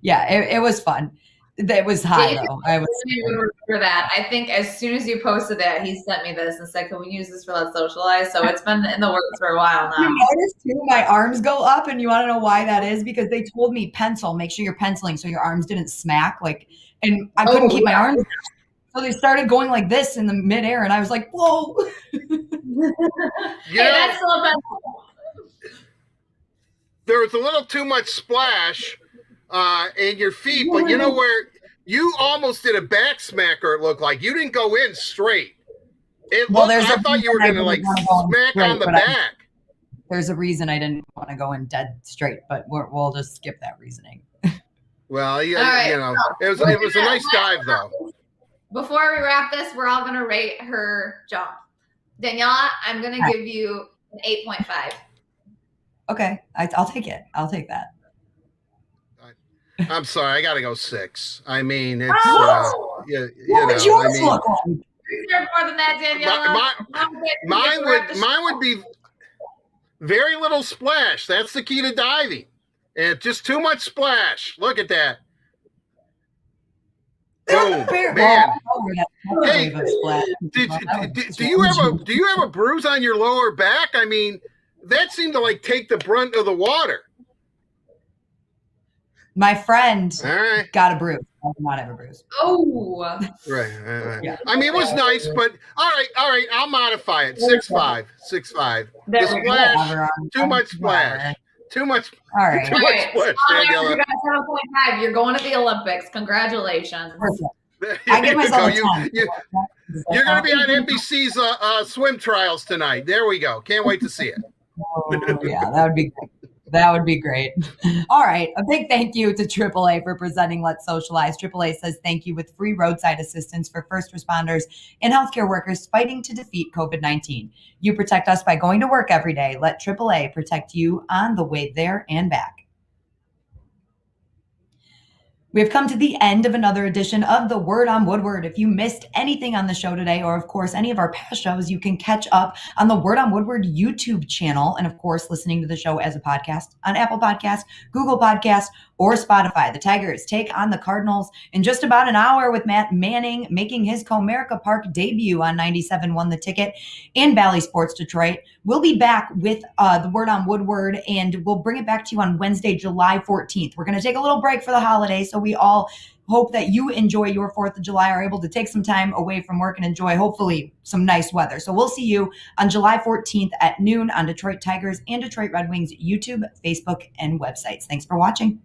yeah, it was fun. It was high though. I was remember that. I think as soon as you posted that, he sent me this and said, "Can we use this for Let's Socialize?" So it's been in the works for a while now. You notice too, my arms go up, and you want to know why that is? Because they told me pencil. Make sure you're penciling so your arms didn't smack. And I couldn't keep my arms. So they started going like this in the midair, and I was like, "Whoa!" That's still a there was a little too much splash in your feet, but you know where you almost did a back smacker. It looked like you didn't go in straight. I thought you were going to smack on the back. There's a reason I didn't want to go in dead straight, but we'll just skip that reasoning. Well, yeah, you know, it was a nice dive though. Before we wrap this, we're all going to rate her jump. Daniela, I'm going to give you an 8.5. Okay, I'll take it. I'll take that. I'm sorry, I got to go 6. I mean, it's what would yours look like? You deserve more than that, Daniela. Mine would be very little splash. That's the key to diving, and just too much splash. Look at that. Oh man! Hey, do you have a bruise on your lower back? I mean, that seemed to take the brunt of the water. My friend got a bruise. I did not have a bruise. Oh, right. Yeah. I mean, it was nice, but all right. I'll modify it. 6.5. 6.5. The splash. Too much splash. Too much. All right. Too much splash. You got 7.5. You're going to the Olympics. Congratulations. I give myself a 10. You're going to be on NBC's swim trials tonight. There we go. Can't wait to see it. Oh, yeah, that would be great. That would be great. All right. A big thank you to AAA for presenting Let's Socialize. AAA says thank you with free roadside assistance for first responders and healthcare workers fighting to defeat COVID-19. You protect us by going to work every day. Let AAA protect you on the way there and back. We have come to the end of another edition of the Word on Woodward. If you missed anything on the show today, or of course any of our past shows, you can catch up on the Word on Woodward YouTube channel. And of course, listening to the show as a podcast on Apple Podcasts, Google Podcasts, or Spotify. The Tigers take on the Cardinals in just about an hour with Matt Manning making his Comerica Park debut on 97.1 The Ticket and Bally Sports Detroit. We'll be back with the Word on Woodward, and we'll bring it back to you on Wednesday, July 14th. We're going to take a little break for the holidays, so we all hope that you enjoy your 4th of July, are able to take some time away from work and enjoy, hopefully, some nice weather. So we'll see you on July 14th at noon on Detroit Tigers and Detroit Red Wings YouTube, Facebook, and websites. Thanks for watching.